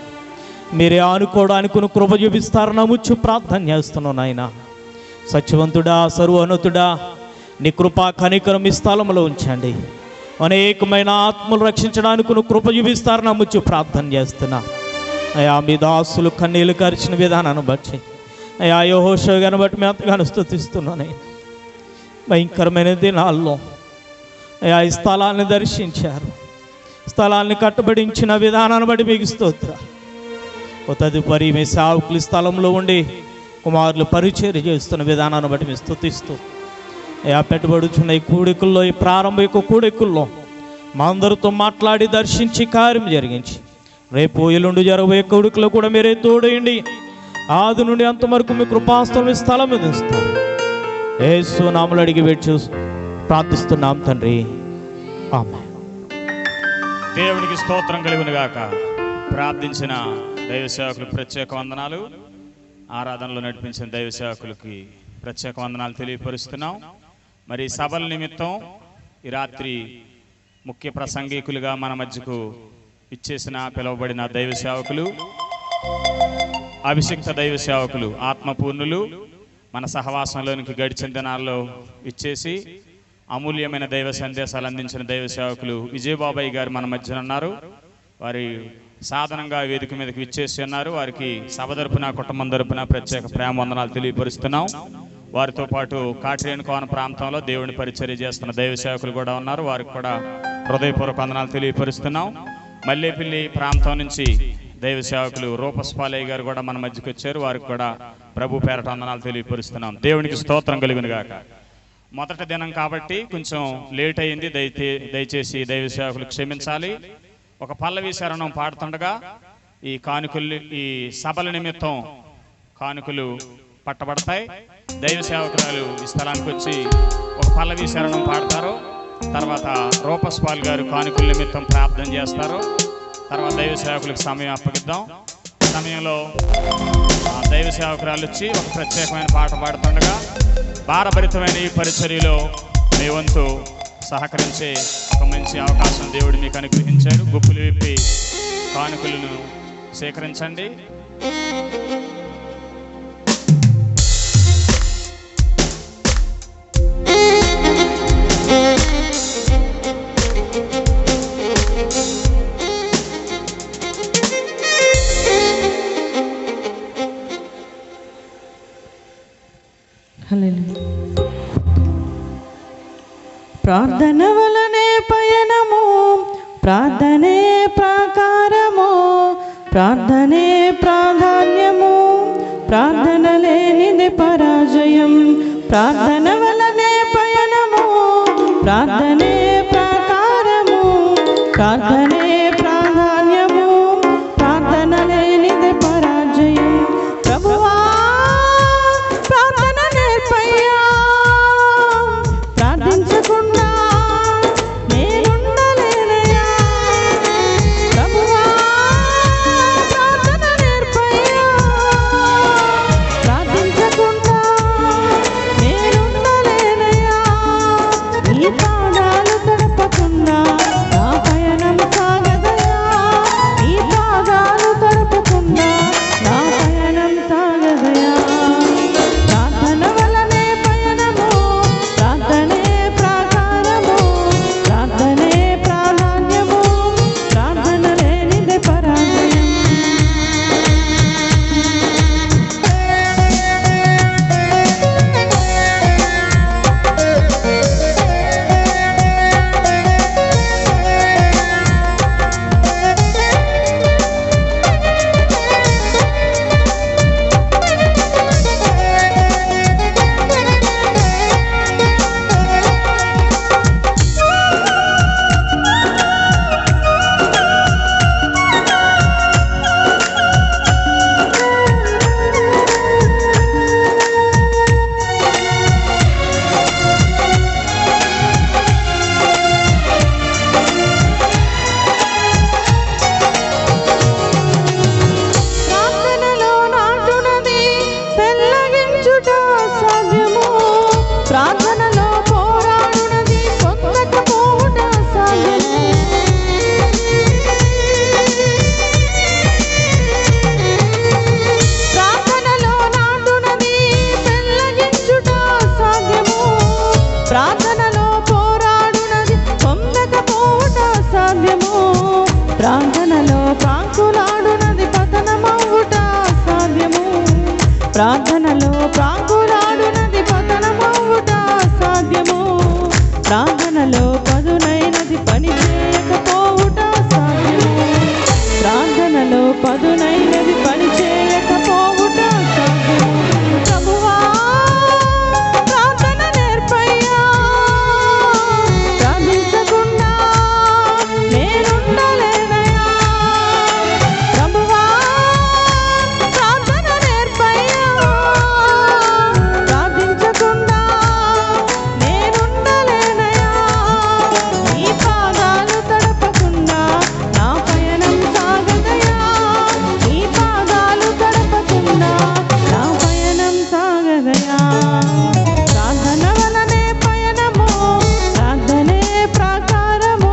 మీరే అనుకోవడానికి కృప చూపిస్తారని నమ్ముచ్చు ప్రార్థన చేస్తున్నాను నాయన. సత్యవంతుడా సర్వోన్నతుడా నీ కృపా కనికరం ఈ స్థలంలో ఉంచండి. అనేకమైన ఆత్మలు రక్షించడానికి నువ్వు కృప చూపిస్తారు నమ్ముచ్చు ప్రార్థన చేస్తున్నా. అయ్యా మీ దాసులు కన్నీళ్ళు కరిచిన విధానాన్ని బట్టి, అయ్యా యెహోషువ గారిని బట్టి మేము ఎంతగానో స్తుతిస్తున్నాను. భయంకరమైన దినాల్లో అయ్యా ఈ స్థలాన్ని దర్శించారు, స్థలాన్ని కట్టబడించిన విధానాన్ని బట్టి మీకు స్తోత్రం. తదుపరి మీ సేవకులు స్థలంలో ఉండి కుమారులు పరిచర్య చేస్తున్న విధానాన్ని బట్టి మేము స్తుతిస్తూ, అయ్యా పెట్టుబడుచున్న ఈ కూడికల్లో, ఈ ప్రారంభిక కూడికల్లో మా అందరితో మాట్లాడి దర్శించి కార్యం జరిగించి రేపు ఎల్లుండి జరగబోయే కూడికలో కూడా మీరే తోడేయండి. ఆది నుండి అంతవరకు మీ కృపాస్థలం ఈ స్థలం మీద ఇస్తారు. యేసు నామములో అడిగి వెచ్చు ప్రార్థిస్తున్నాం తండ్రి, ఆమేన్.
దేవునికి స్తోత్రం కలుగును గాక. ప్రార్థించిన దైవ సేవకులకు ప్రత్యేక వందనాలు, ఆరాధనలో నడిపించిన దైవ సేవకులకి ప్రత్యేక వందనాలు తెలియపరుస్తున్నాం. మరి సభల నిమిత్తం ఈ రాత్రి ముఖ్య ప్రసంగికులుగా మన మధ్యకు ఇచ్చేసిన పిలువబడిన దైవ సేవకులు, అభిషిక్త దైవ సేవకులు, ఆత్మపూర్ణులు, మన సహవాసంలోనికి గడిచిన దినాల్లో ఇచ్చేసి అమూల్యమైన దైవ సందేశాలు అందించిన దైవ సేవకులు విజయబాబాయ్ గారు మన మధ్యన ఉన్నారు. వారి సాధనంగా వేదిక మీదకి విచ్చేసి ఉన్నారు. వారికి సభ తరపున, కుటుంబం తరపున ప్రత్యేక ప్రేమ వందనాలు తెలియపరుస్తున్నాం. వారితో పాటు కాట్రేనుకోన ప్రాంతంలో దేవుని పరిచర్య చేస్తున్న దైవ సేవకులు కూడా ఉన్నారు. వారికి కూడా హృదయపూర్వక వందనాలు తెలియపరుస్తున్నాం. మల్లేపల్లి ప్రాంతం నుంచి దైవ సేవకులు రూపస్పాలయ్య గారు కూడా మన మధ్యకి వచ్చారు. వారికి కూడా ప్రభు పేరట వందనాలు తెలియపరుస్తున్నాం. దేవునికి స్తోత్రం కలుగును గాక. మొదటి దినం కాబట్టి కొంచెం లేట్ అయింది, దయచేసి దైవ సేవకులు క్షమించాలి. ఒక పల్లవి శరణం పాడుతుండగా ఈ కానుకలు, ఈ సభల నిమిత్తం కానుకలు పట్టబడతాయి. దైవ సేవకురాలు ఈ స్థలానికి వచ్చి ఒక పల్లవి శరణం పాడతారు. తర్వాత రూపస్పాల్ గారు కానుకల నిమిత్తం ప్రార్థన చేస్తారు. తర్వాత దైవ సేవకులకు సమయం అప్పగిద్దాం. సమయంలో దైవ సేవకురాలు వచ్చి ఒక ప్రత్యేకమైన పాట పాడుతుండగా భారభరితమైన ఈ పరిచర్యలో మీ వంతు సహకరించే ఒక మంచి అవకాశం దేవుడు మీకు అనుగ్రహించాడు. గుప్పులు విప్పి కానుకలను సేకరించండి.
ప్రార్థన వలనే పయనము, ప్రార్థనే ప్రాకారము, ప్రార్థనే ప్రాధాన్యము, ప్రార్థన లేనిది పరాజయం. ప్రార్థన వలనే పయనము, ప్రార్థనే ప్రాకారము, ప్రార్థనే ప్రాధాన్యము, ప్రార్థన లేనిది పరాజయం. ప్రభువా ప్రార్థన నేర్పయ్యా, ప్రార్థించకుండా నేనుండలేనయ్యా. ప్రభువా ప్రార్థన నేర్పయ్యా, ప్రార్థించకుండా నేనుండలేనయ్యా. నీ పాదాలు తడపకుండా నా పయనం సాగదయా. నీ పాదాలు తడపకుండా నా పయనం సాగదయా. ప్రార్థన వలనే పయనము, ప్రార్థనే ప్రాకారము, ప్రార్థనే ప్రాధాన్యము, ప్రార్థన లేనిదే పరాజయం. ప్రార్థనలో నాటునది పెళ్ళగించుట సాధ్యము, ప్రార్థనలో పోరాడునది పొందకపోవుట సాధ్యము. ప్రార్థనలో నాటునది పెళ్ళగించుట సాధ్యము, ప్రార్థనలో పోరాడునది పొందకపోవుట ప్రాకులాడునది పతనమవుట సాధ్యము. ప్రార్థనలో పదునైనది పని చేయకపోవుట సాధ్యము. ప్రార్థనలో పదునైనది పని చేయకపోవుట సాధ్యము. ప్రభువా ప్రార్థన నేర్పయ్యా, ప్రార్థించకుండా నేనుండలేనయ్యా. ప్రభువా ప్రార్థన నేర్పయ్యా, ప్రార్థించకుండా నేనుండలేనయ్యా. నీ పాదాలు తడపకుండా నా పయనం సాగదయా. నీ పాదాలు తడపకుండా నా పయనం సాగదయా. ప్రార్థన వలనే పయనము, ప్రార్థనే ప్రాకారము,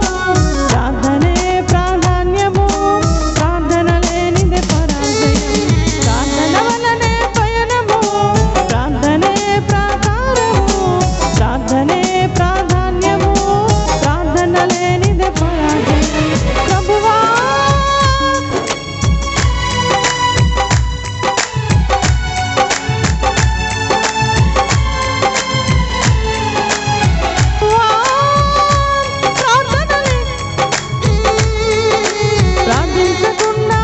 ప్రార్థనే ప్రాధాన్యము, ప్రార్థన లేనిదే పరాజయం. ప్రార్థన వలనే పయనము, ప్రార్థనే ప్రాకారము, ప్రార్థనే ప్రాధాన్యము, ప్రార్థన లేనిదే పరాజయం. ప్రభువా ప్రార్థించకుండా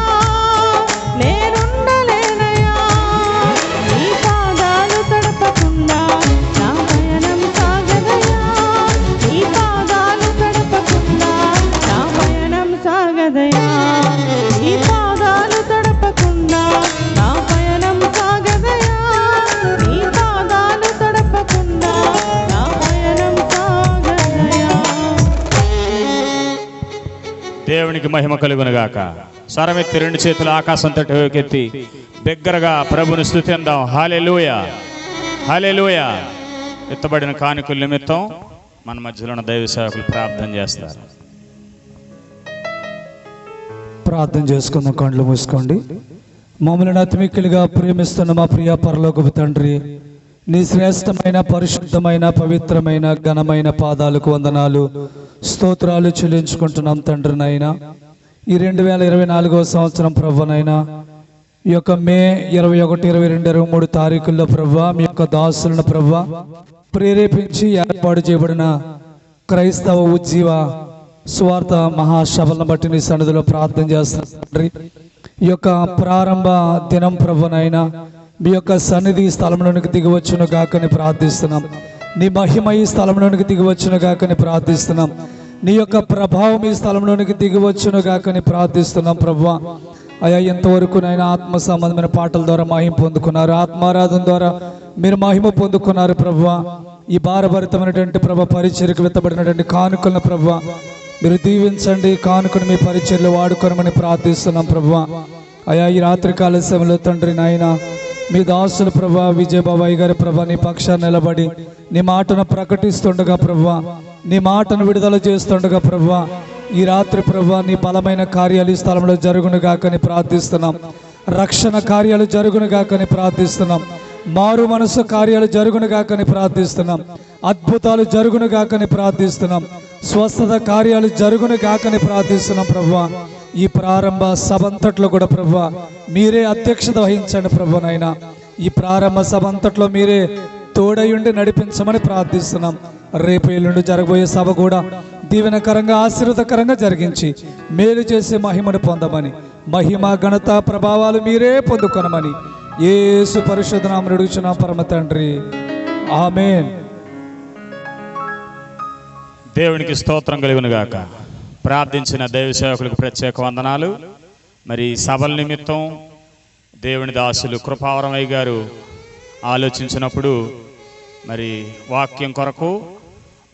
నేనుండలేనయ్యా. నీ పాదాలు తడపకుండా నా పయనం సాగదయా. నీ పాదాలు తడపకుండా నా పయనం సాగదయా. నీ పాదాలు తడపకుండా నా పయనం సాగదయా. నీ పాదాలు తడపకుండా నా పయనం సాగదయా.
దేవునికి మహిమ కలుగునుగాక. స్వరమెత్తి రెండు చేతులు ఆకాశం తట్టుకెత్తి బిగ్గరగా ప్రభుని స్తుతిందాం. హల్లెలూయా, హల్లెలూయా. ఎత్తబడిన కానుకల నిమిత్తం మన మధ్యలో ఉన్న దైవ సేవకులు ప్రార్థన చేస్తారు.
ప్రార్థన చేసుకుందాం. కళ్ళు మూసుకోండి. మమ్మల్ని అతిమిక్కులుగా ప్రేమిస్తున్న మా ప్రియ పరలోకపు తండ్రి, నీ శ్రేష్టమైన పరిశుద్ధమైన పవిత్రమైన ఘనమైన పాదాలకు వందనాలు స్తోత్రాలు చెల్లించుకుంటున్నాం తండ్రి. నైనా ఈ 2024వ సంవత్సరం ప్రభునైనా ఈ యొక్క మే 21, 22, 23 తారీఖుల్లో ప్రభు మీ యొక్క దాసులను ప్రభు ప్రేరేపించి ఏర్పాటు చేయబడిన క్రైస్తవ ఉజ్జీవ స్వార్థ మహాసభలను బట్టి నీ సన్నిధిలో ప్రార్థన చేస్తున్నాం తండ్రి. ఈ యొక్క ప్రారంభ దినం ప్రభునైనా మీ యొక్క సన్నిధి స్థలంలోనికి దిగివచ్చును గాకని ప్రార్థిస్తున్నాం. నీ మహిమ ఈ స్థలంలోనికి దిగివచ్చును గాకని ప్రార్థిస్తున్నాం. నీ యొక్క ప్రభావం ఈ స్థలంలోనికి దిగివచ్చును గాకని ప్రార్థిస్తున్నాం ప్రభువా. అయ్యా ఎంతవరకు నైనా ఆత్మ సంబంధమైన పాటల ద్వారా మహిమ పొందుకున్నారు, ఆత్మారాధన ద్వారా మీరు మహిమ పొందుకున్నారు ప్రభువా. ఈ భారభరితమైనటువంటి ప్రభ పరిచర్యకు వెత్తబడినటువంటి కానుకలను ప్రభువా మీరు దీవించండి. కానుకను మీ పరిచర్యలో వాడుకోనమని ప్రార్థిస్తున్నాం ప్రభువా. అయ్యా ఈ రాత్రికాల సమయంలో తండ్రి నాయన మీ దాసులు ప్రభా విజయబాబాయి గారి ప్రభా నీ పక్షాన్ని నిలబడి నీ మాటను ప్రకటిస్తుండగా ప్రభా, నీ మాటను విడుదల చేస్తుండగా ప్రభా, ఈ రాత్రి ప్రభా నీ బలమైన కార్యాలు ఈ స్థలంలో జరుగును గాకని ప్రార్థిస్తున్నాం. రక్షణ కార్యాలు జరుగును గాకని ప్రార్థిస్తున్నాం. మారు మనసు కార్యాలు జరుగును గాకని ప్రార్థిస్తున్నాం. అద్భుతాలు జరుగును గాకని ప్రార్థిస్తున్నాం. స్వస్థత కార్యాలు జరుగును గాకని ప్రార్థిస్తున్నాం ప్రభువా. ఈ ప్రారంభ సభంతట్లో కూడా ప్రభువా మీరే అధ్యక్షత వహించండి ప్రభునైనా. ఈ ప్రారంభ సభంతట్లో మీరే తోడయుండి నడిపించమని ప్రార్థిస్తున్నాం. రేపు ఎల్లుండి జరగబోయే సభ కూడా దీవెనకరంగా ఆశీర్వదకరంగా జరిగించి మేలు చేసే మహిమను పొందమని, మహిమ ఘనత ప్రభావాలు మీరే పొందుకొనమని యేసు పరిశుద్ధ నామమున అడుగుచున్నాం పరమ తండ్రి, ఆమేన్.
దేవునికి స్తోత్రం కలుగును గాక. ప్రార్థించిన దైవ సేవకులకు ప్రత్యేక వందనాలు. మరి సభల నిమిత్తం దేవుని దాసులు కృపావరమయ్య గారు ఆలోచించినప్పుడు మరి వాక్యం కొరకు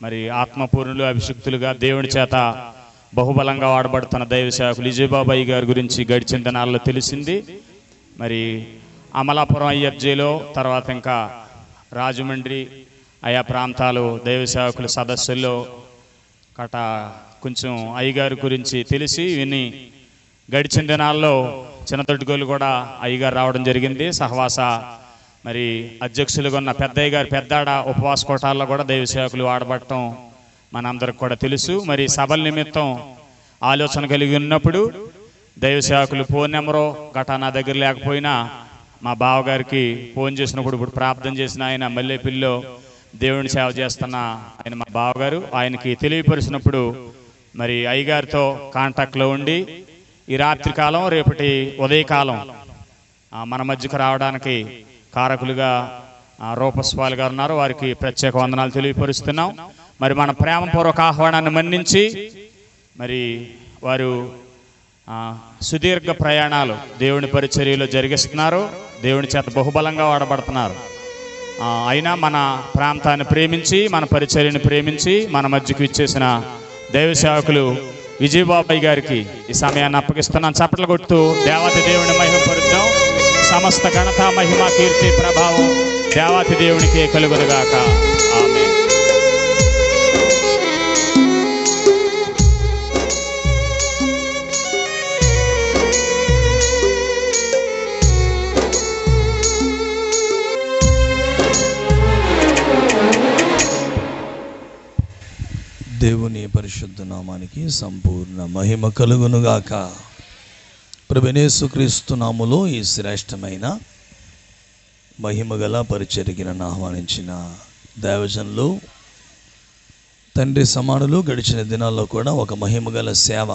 మరి ఆత్మపూర్ణులు అభిషిక్తులుగా దేవుని చేత బహుబలంగా వాడబడుతున్న దైవ సేవకులు విజయబాబాయి గారి గురించి గడిచిన దినాల్లో తెలిసింది. మరి అమలాపురం ఐఎఫ్జేలో తర్వాత ఇంకా రాజమండ్రి ఆయా ప్రాంతాలు దైవ సేవకుల సదస్సుల్లో కట కొంచెం అయ్యగారి గురించి తెలిసి విని గడిచిన దినాల్లో చిన్నతొట్టుగోలు కూడా అయ్యగారు రావడం జరిగింది. సహవాస మరి అధ్యక్షులుగా ఉన్న పెద్దయ్య గారు పెద్దాడ ఉపవాస కోటాల్లో కూడా దైవ సేవకులు వాడబడటం మనందరికి కూడా తెలుసు. మరి సభల నిమిత్తం ఆలోచన కలిగి ఉన్నప్పుడు దైవ సేవకులు ఫోన్ నెంబరో గటా నా దగ్గర లేకపోయినా మా బావగారికి ఫోన్ చేసినప్పుడు ఇప్పుడు ప్రార్థన చేసిన ఆయన మల్లెపల్లిలో దేవుని సేవ చేస్తున్న ఆయన మా బావగారు, ఆయనకి తెలియపరిచినప్పుడు మరి అయ్యగారితో కాంటాక్ట్లో ఉండి ఈ రాత్రికాలం రేపటి ఉదయకాలం మన మధ్యకు రావడానికి కారకులుగా రూపస్వామి గారు ఉన్నారు. వారికి ప్రత్యేక వందనాలు తెలియపరుస్తున్నాం. మరి మన ప్రేమపూర్వక ఆహ్వానాన్ని మన్నించి మరి వారు సుదీర్ఘ ప్రయాణాలు దేవుని పరిచర్యలో జరిగిస్తున్నారు. దేవుని చేత బహుబలంగా వాడబడుతున్నారు. అయినా మన ప్రాంతాన్ని ప్రేమించి, మన పరిచర్యను ప్రేమించి మన మధ్యకు ఇచ్చేసిన దైవ సేవకులు విజయబాబాయ్ గారికి ఈ సమయాన్ని అప్పగిస్తున్నాను. చప్పట్లు కొడుతూ దేవాతి దేవుని మహిమపరుద్దాం. సమస్త ఘనత, మహిమ, కీర్తి, ప్రభావం దేవాతి దేవునికి కలుగునుగాక. ఆమేన్.
దేవుని పరిశుద్ధ నామానికి సంపూర్ణ మహిమ కలుగునుగాక. ప్రభువైన యేసుక్రీస్తు నామములో ఈ శ్రేష్టమైన మహిమగల పరిచర్యకి నన్ను ఆహ్వానించిన దైవజనులు, తండ్రి సమానులు, గడిచిన దినాల్లో కూడా ఒక మహిమగల సేవ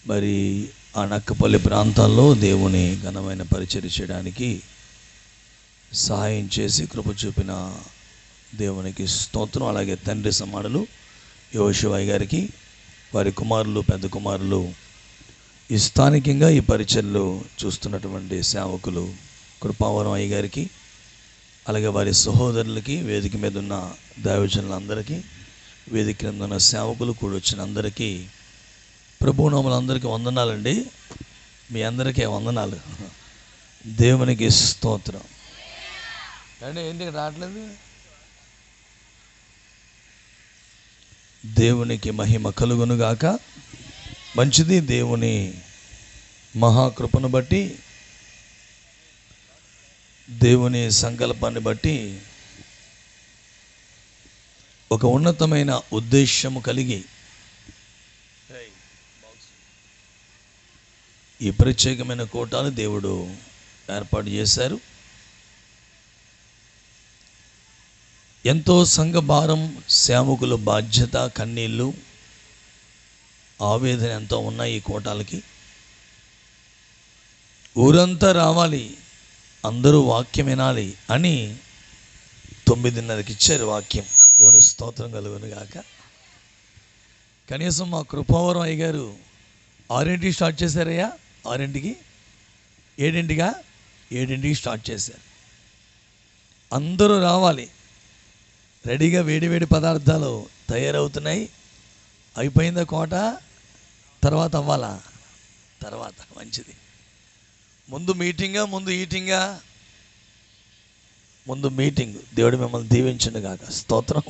మరి ఆ నక్కపల్లి ప్రాంతాల్లో దేవుని ఘనమైన పరిచర్య చేయడానికి సహాయం చేసి కృప చూపిన దేవునికి స్తోత్రం. అలాగే తండ్రి సమానులు యోషువయ్య గారికి, వారి కుమారులు, పెద్ద కుమారులు, ఈ స్థానికంగా ఈ పరిచర్యలు చూస్తున్నటువంటి సేవకులు కృపావరం అయ్య గారికి, అలాగే వారి సహోదరులకి, వేదిక మీద ఉన్న దైవజనులందరికీ, వేదిక కింద ఉన్న సేవకులు కూడా వచ్చిన అందరికీ ప్రభునామలందరికీ వందనాలండి. మీ అందరికీ వందనాలు. దేవునికి స్తోత్రం. అంటే ఎందుకు రావట్లేదు? దేవునికి మహిమ కలుగునుగాక. మంచిది. దేవుని మహాకృపను బట్టి, దేవుని సంకల్పాన్ని బట్టి ఒక ఉన్నతమైన ఉద్దేశము కలిగి ఈ ప్రత్యేకమైన కోటాలు దేవుడు ఏర్పాటు చేశారు. ఎంతో సంఘ భారం, సేవకుల బాధ్యత, కన్నీళ్ళు, ఆవేదన ఎంతో ఉన్నాయి ఈ కోటాలకి. ఊరంతా రావాలి, అందరూ వాక్యం వినాలి అని 9:30కి ఇచ్చారు వాక్యం. దేవుని స్తోత్రం కలుగునుగాక. కనీసం మా కృపావరం అయ్య గారు 6ంటికి స్టార్ట్ చేశారయ్యా. 6ంటికి 7ంటికి స్టార్ట్ చేశారు. అందరూ రావాలి. రెడీగా వేడివేడి పదార్థాలు తయారవుతున్నాయి. అయిపోయిందా కోట? తర్వాత అవ్వాలా? తర్వాత. మంచిది. ముందు మీటింగా, ముందు ఈటింగా? ముందు మీటింగ్. దేవుడు మిమ్మల్ని దీవించండు గాక. స్తోత్రం.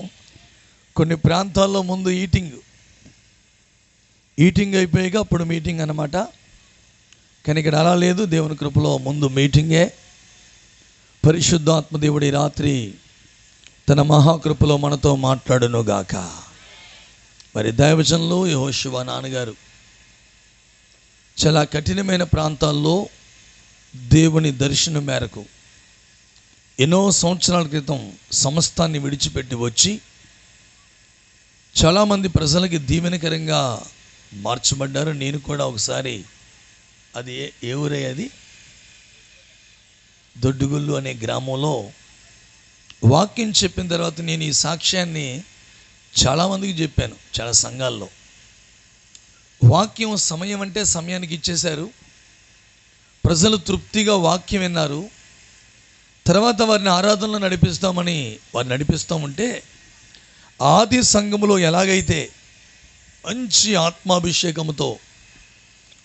కొన్ని ప్రాంతాల్లో ముందు ఈటింగ్ అయిపోయాక అప్పుడు మీటింగ్ అన్నమాట. కానీ ఇక్కడ అలా లేదు. దేవుని కృపలో ముందు మీటింగే. పరిశుద్ధాత్మ దేవుడి రాత్రి తన మహాకృపలో మనతో మాట్లాడును గాక. మరి దైవజనులు యెహోషువ నాన్నగారు చాలా కఠినమైన ప్రాంతాల్లో దేవుని దర్శనం మేరకు ఎన్నో సంవత్సరాల క్రితం సమస్తాన్ని విడిచిపెట్టి వచ్చి చాలామంది ప్రజలకి దీవెనకరంగా మార్చబడ్డారు. నేను కూడా ఒకసారి, అది ఏ ఊరే, అది దొడ్డుగుళ్ళు అనే గ్రామంలో వాక్యం చెప్పిన తర్వాత నేను ఈ సాక్ష్యాన్ని చాలామందికి చెప్పాను. చాలా సంఘాల్లో వాక్యం సమయం అంటే సమయానికి ఇచ్చేశారు. ప్రజలు తృప్తిగా వాక్యం విన్నారు. తర్వాత వారిని ఆరాధనలో వారిని నడిపిస్తామంటే ఆది సంఘములో ఎలాగైతే మంచి ఆత్మాభిషేకంతో,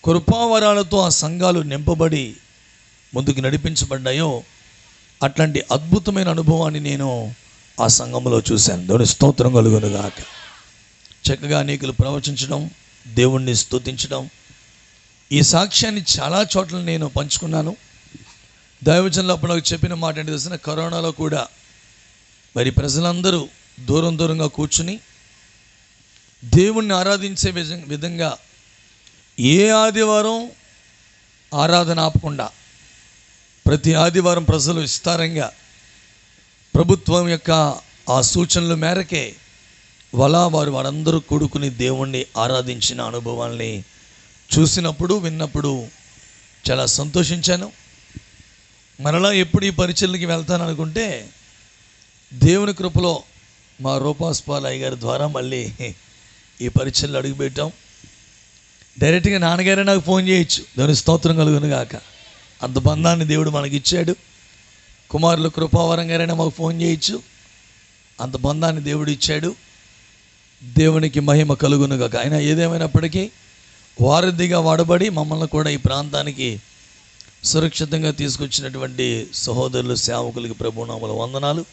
కృపావరాలతో ఆ సంఘాలు నింపబడి ముందుకు నడిపించబడ్డాయో అట్లాంటి అద్భుతమైన అనుభవాన్ని నేను ఆ సంఘంలో చూశాను. దేవుని స్తోత్రం కలుగునుగాక. చక్కగా అనేకులు ప్రవచించడం, దేవుణ్ణి స్తుతించడం, ఈ సాక్ష్యాన్ని చాలా చోట్ల నేను పంచుకున్నాను. దైవజనులు అప్పుడు నాకు చెప్పిన మాట ఏంటి తెలిసిన, కరోనాలో కూడా మరి ప్రజలందరూ దూరంగా కూర్చుని దేవుణ్ణి ఆరాధించే విధంగా ఏ ఆదివారం ఆరాధన ఆపకుండా ప్రతి ఆదివారం ప్రజలు విస్తారంగా ప్రభుత్వం యొక్క ఆ సూచనల మేరకే వారందరూ కూడుకుని దేవుణ్ణి ఆరాధించిన అనుభవాల్ని చూసినప్పుడు విన్నప్పుడు చాలా సంతోషించాను. మరలా ఎప్పుడు ఈ పరిచర్లకి వెళ్తాను అనుకుంటే దేవుని కృపలో మా రూపాస్పాలయ్య గారి ద్వారా మళ్ళీ ఈ పరిచర్లు అడుగుపెట్టాం. డైరెక్ట్గా నాన్నగారే నాకు ఫోన్ చేయొచ్చు, దేవుని స్తోత్రం కలుగును గాక. అంత బంధాన్ని దేవుడు మనకిచ్చాడు. కుమారులు కృపావరం గారైనా మాకు ఫోన్ చేయొచ్చు, అంత బంధాన్ని దేవుడు ఇచ్చాడు. దేవునికి మహిమ కలుగును గాక. అయినా ఏదేమైనప్పటికీ వారధిగా వాడబడి మమ్మల్ని కూడా ఈ ప్రాంతానికి సురక్షితంగా తీసుకొచ్చినటువంటి సహోదరులు సేవకులకి ప్రభునామముల వందనాలు.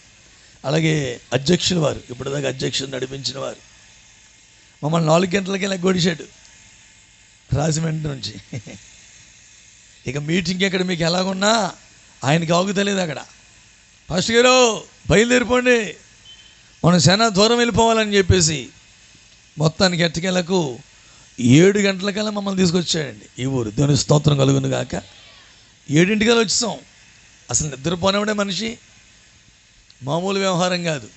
అలాగే అధ్యక్షులు వారు, ఇప్పటిదాకా అధ్యక్షులు నడిపించిన వారు మమ్మల్ని 4 గంటలకి లెగ్గొడిచాడు రాజమండ్రి నుంచి. ఇక మీటింగ్ ఎక్కడ మీకు ఎలాగున్నా ఆయనకి ఆగుతలేదు. అక్కడ పాస్టర్ గారు బయలుదేరిపోండి, మనం చాలా దూరం వెళ్ళిపోవాలని చెప్పేసి మొత్తానికి ఎట్టకేలకు 7 గంటలకల్లా మమ్మల్ని తీసుకొచ్చాడండి ఈ ఊరు. దేవుని స్తోత్రం కలుగును గాక. 7 వచ్చాం. అసలు నిద్రపోనేవాడే మనిషి, మామూలు వ్యవహారం కాదు.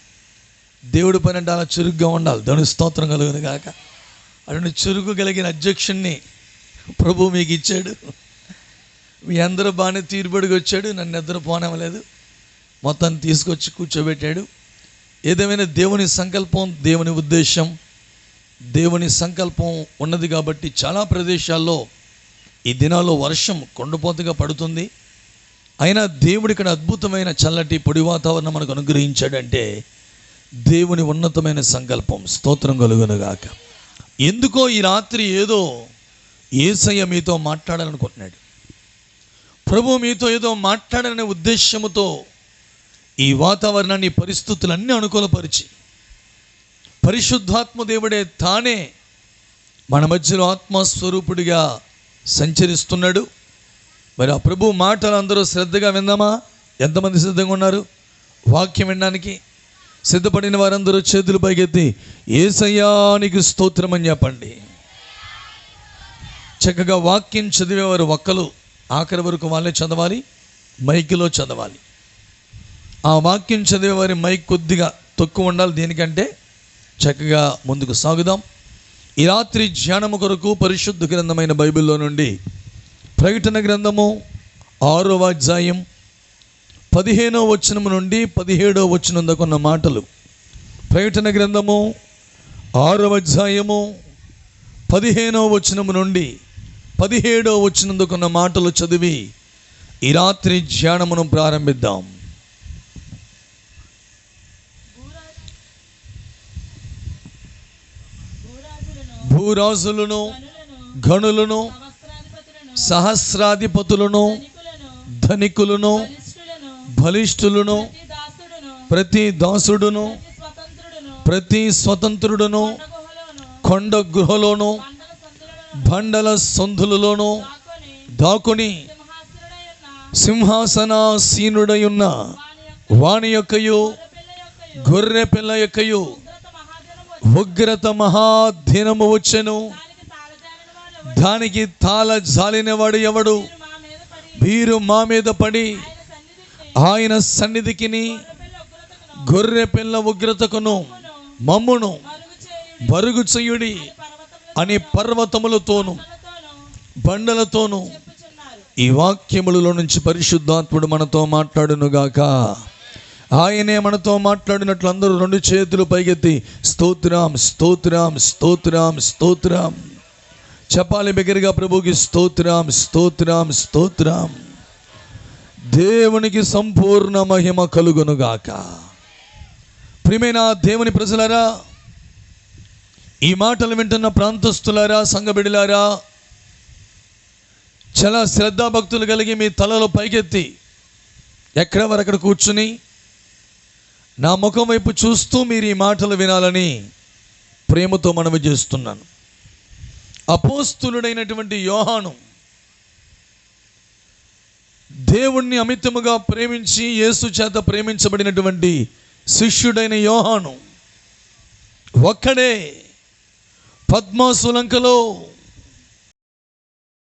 దేవుడి పని అంటే అలా చురుగ్గా ఉండాలి. దేవుని స్తోత్రం కలుగును గాక. అటువంటి చురుకు కలిగిన అధ్యక్షుణ్ణి ప్రభు మీకు ఇచ్చాడు. మీ అందరూ బాగానే తీరుబడికి వచ్చాడు, నన్ను నిద్రపోనవలేదు, మొత్తాన్ని తీసుకొచ్చి కూర్చోబెట్టాడు. ఏదేమైనా దేవుని సంకల్పం, దేవుని ఉద్దేశం, దేవుని సంకల్పం ఉన్నది కాబట్టి చాలా ప్రదేశాల్లో ఈ దినాల్లో వర్షం కొండపోతగా పడుతుంది. అయినా దేవుడు ఇక్కడ అద్భుతమైన చల్లటి పొడి వాతావరణం మనకు అనుగ్రహించాడంటే దేవుని ఉన్నతమైన సంకల్పం. స్తోత్రం కలుగునుగాక. ఎందుకో ఈ రాత్రి ఏదో యేసయ్య మీతో మాట్లాడాలనుకుంటున్నాడు. ప్రభు మీతో ఏదో మాట్లాడాలనే ఉద్దేశముతో ఈ వాతావరణాన్ని, పరిస్థితులన్నీ అనుకూలపరిచి పరిశుద్ధాత్మ దేవుడే తానే మన మధ్యలో ఆత్మస్వరూపుడిగా సంచరిస్తున్నాడు. మరి ఆ ప్రభు మాటలు అందరూ శ్రద్ధగా విందామా? ఎంతమంది సిద్ధంగా ఉన్నారు వాక్యం వినడానికి? సిద్ధపడిన వారందరూ చేతులు పైకెత్తి యేసయ్యానికి స్తోత్రం అని చెప్పండి. చక్కగా వాక్యం చదివేవారు ఒక్కలు ఆఖరి వరకు వాళ్ళే చదవాలి, మైక్లో చదవాలి. ఆ వాక్యం చదివేవారి మైక్ కొద్దిగా తక్కువ ఉండాలి. దేనికంటే చక్కగా ముందుకు సాగుదాం. ఈ రాత్రి ధ్యానము కొరకు పరిశుద్ధ గ్రంథమైన బైబిల్లో నుండి ప్రకటన గ్రంథము 6వ అధ్యాయం 15వ వచనం నుండి 17వ వచనం దాకా ఉన్న మాటలు. ప్రకటన గ్రంథము 6వ అధ్యాయము 15వ వచనం నుండి 17వ వచనం దాకా ఉన్న మాటలు చదివి ఈ రాత్రి ధ్యానమును ప్రారంభిద్దాం. భూరాజులను, గణులను, సహస్రాధిపతులను, ధనికులను, బలిష్ఠులను, ప్రతి దాసుడును, ప్రతి స్వతంత్రుడును, కొండ గుహలోను, బండల సందులలోను దాకుని సింహాసనాసీనుడయున్న వాని యొక్కయు గొర్రె పిల్ల యొక్కయు ఉగ్రత మహాదినము వచ్చెను. దానికి తాళ జాలినవాడు ఎవడు? వీరు మా మీద పడి ఆయన సన్నిధికిని గొర్రె పిల్ల ఉగ్రతకును మమ్మును బరుగు చేయుడి అని పర్వతములతోను బండలతోను ఈ వాక్యములలో నుంచి పరిశుద్ధాత్ముడు మనతో మాట్లాడునుగాక. ఆయనే మనతో మాట్లాడినట్లు అందరూ 2 చేతులు పైకెత్తి స్తోత్రం స్తోత్రం స్తోత్రం స్తోత్రం చెప్పాలి బిగ్గరగా. ప్రభుకి స్తోత్రం స్తోత్రం స్తోత్రం. దేవునికి సంపూర్ణ మహిమ కలుగునుగాక. ప్రియమైన దేవుని ప్రజలారా, ఈ మాటలు వింటున్న ప్రాంతస్తులారా, సంఘబిడ్డలారా, చాలా శ్రద్ధాభక్తులు కలిగి మీ తలలో పైకెత్తి ఎక్కడ వరక్కడ కూర్చుని నా ముఖం వైపు చూస్తూ మీరు ఈ మాటలు వినాలని ప్రేమతో మనవి చేస్తున్నాను. అపోస్తులుడైనటువంటి యోహాను దేవుణ్ణి అమితముగా ప్రేమించి యేసు చేత ప్రేమించబడినటువంటి శిష్యుడైన యోహాను ఒక్కడే పద్మాసులంకలో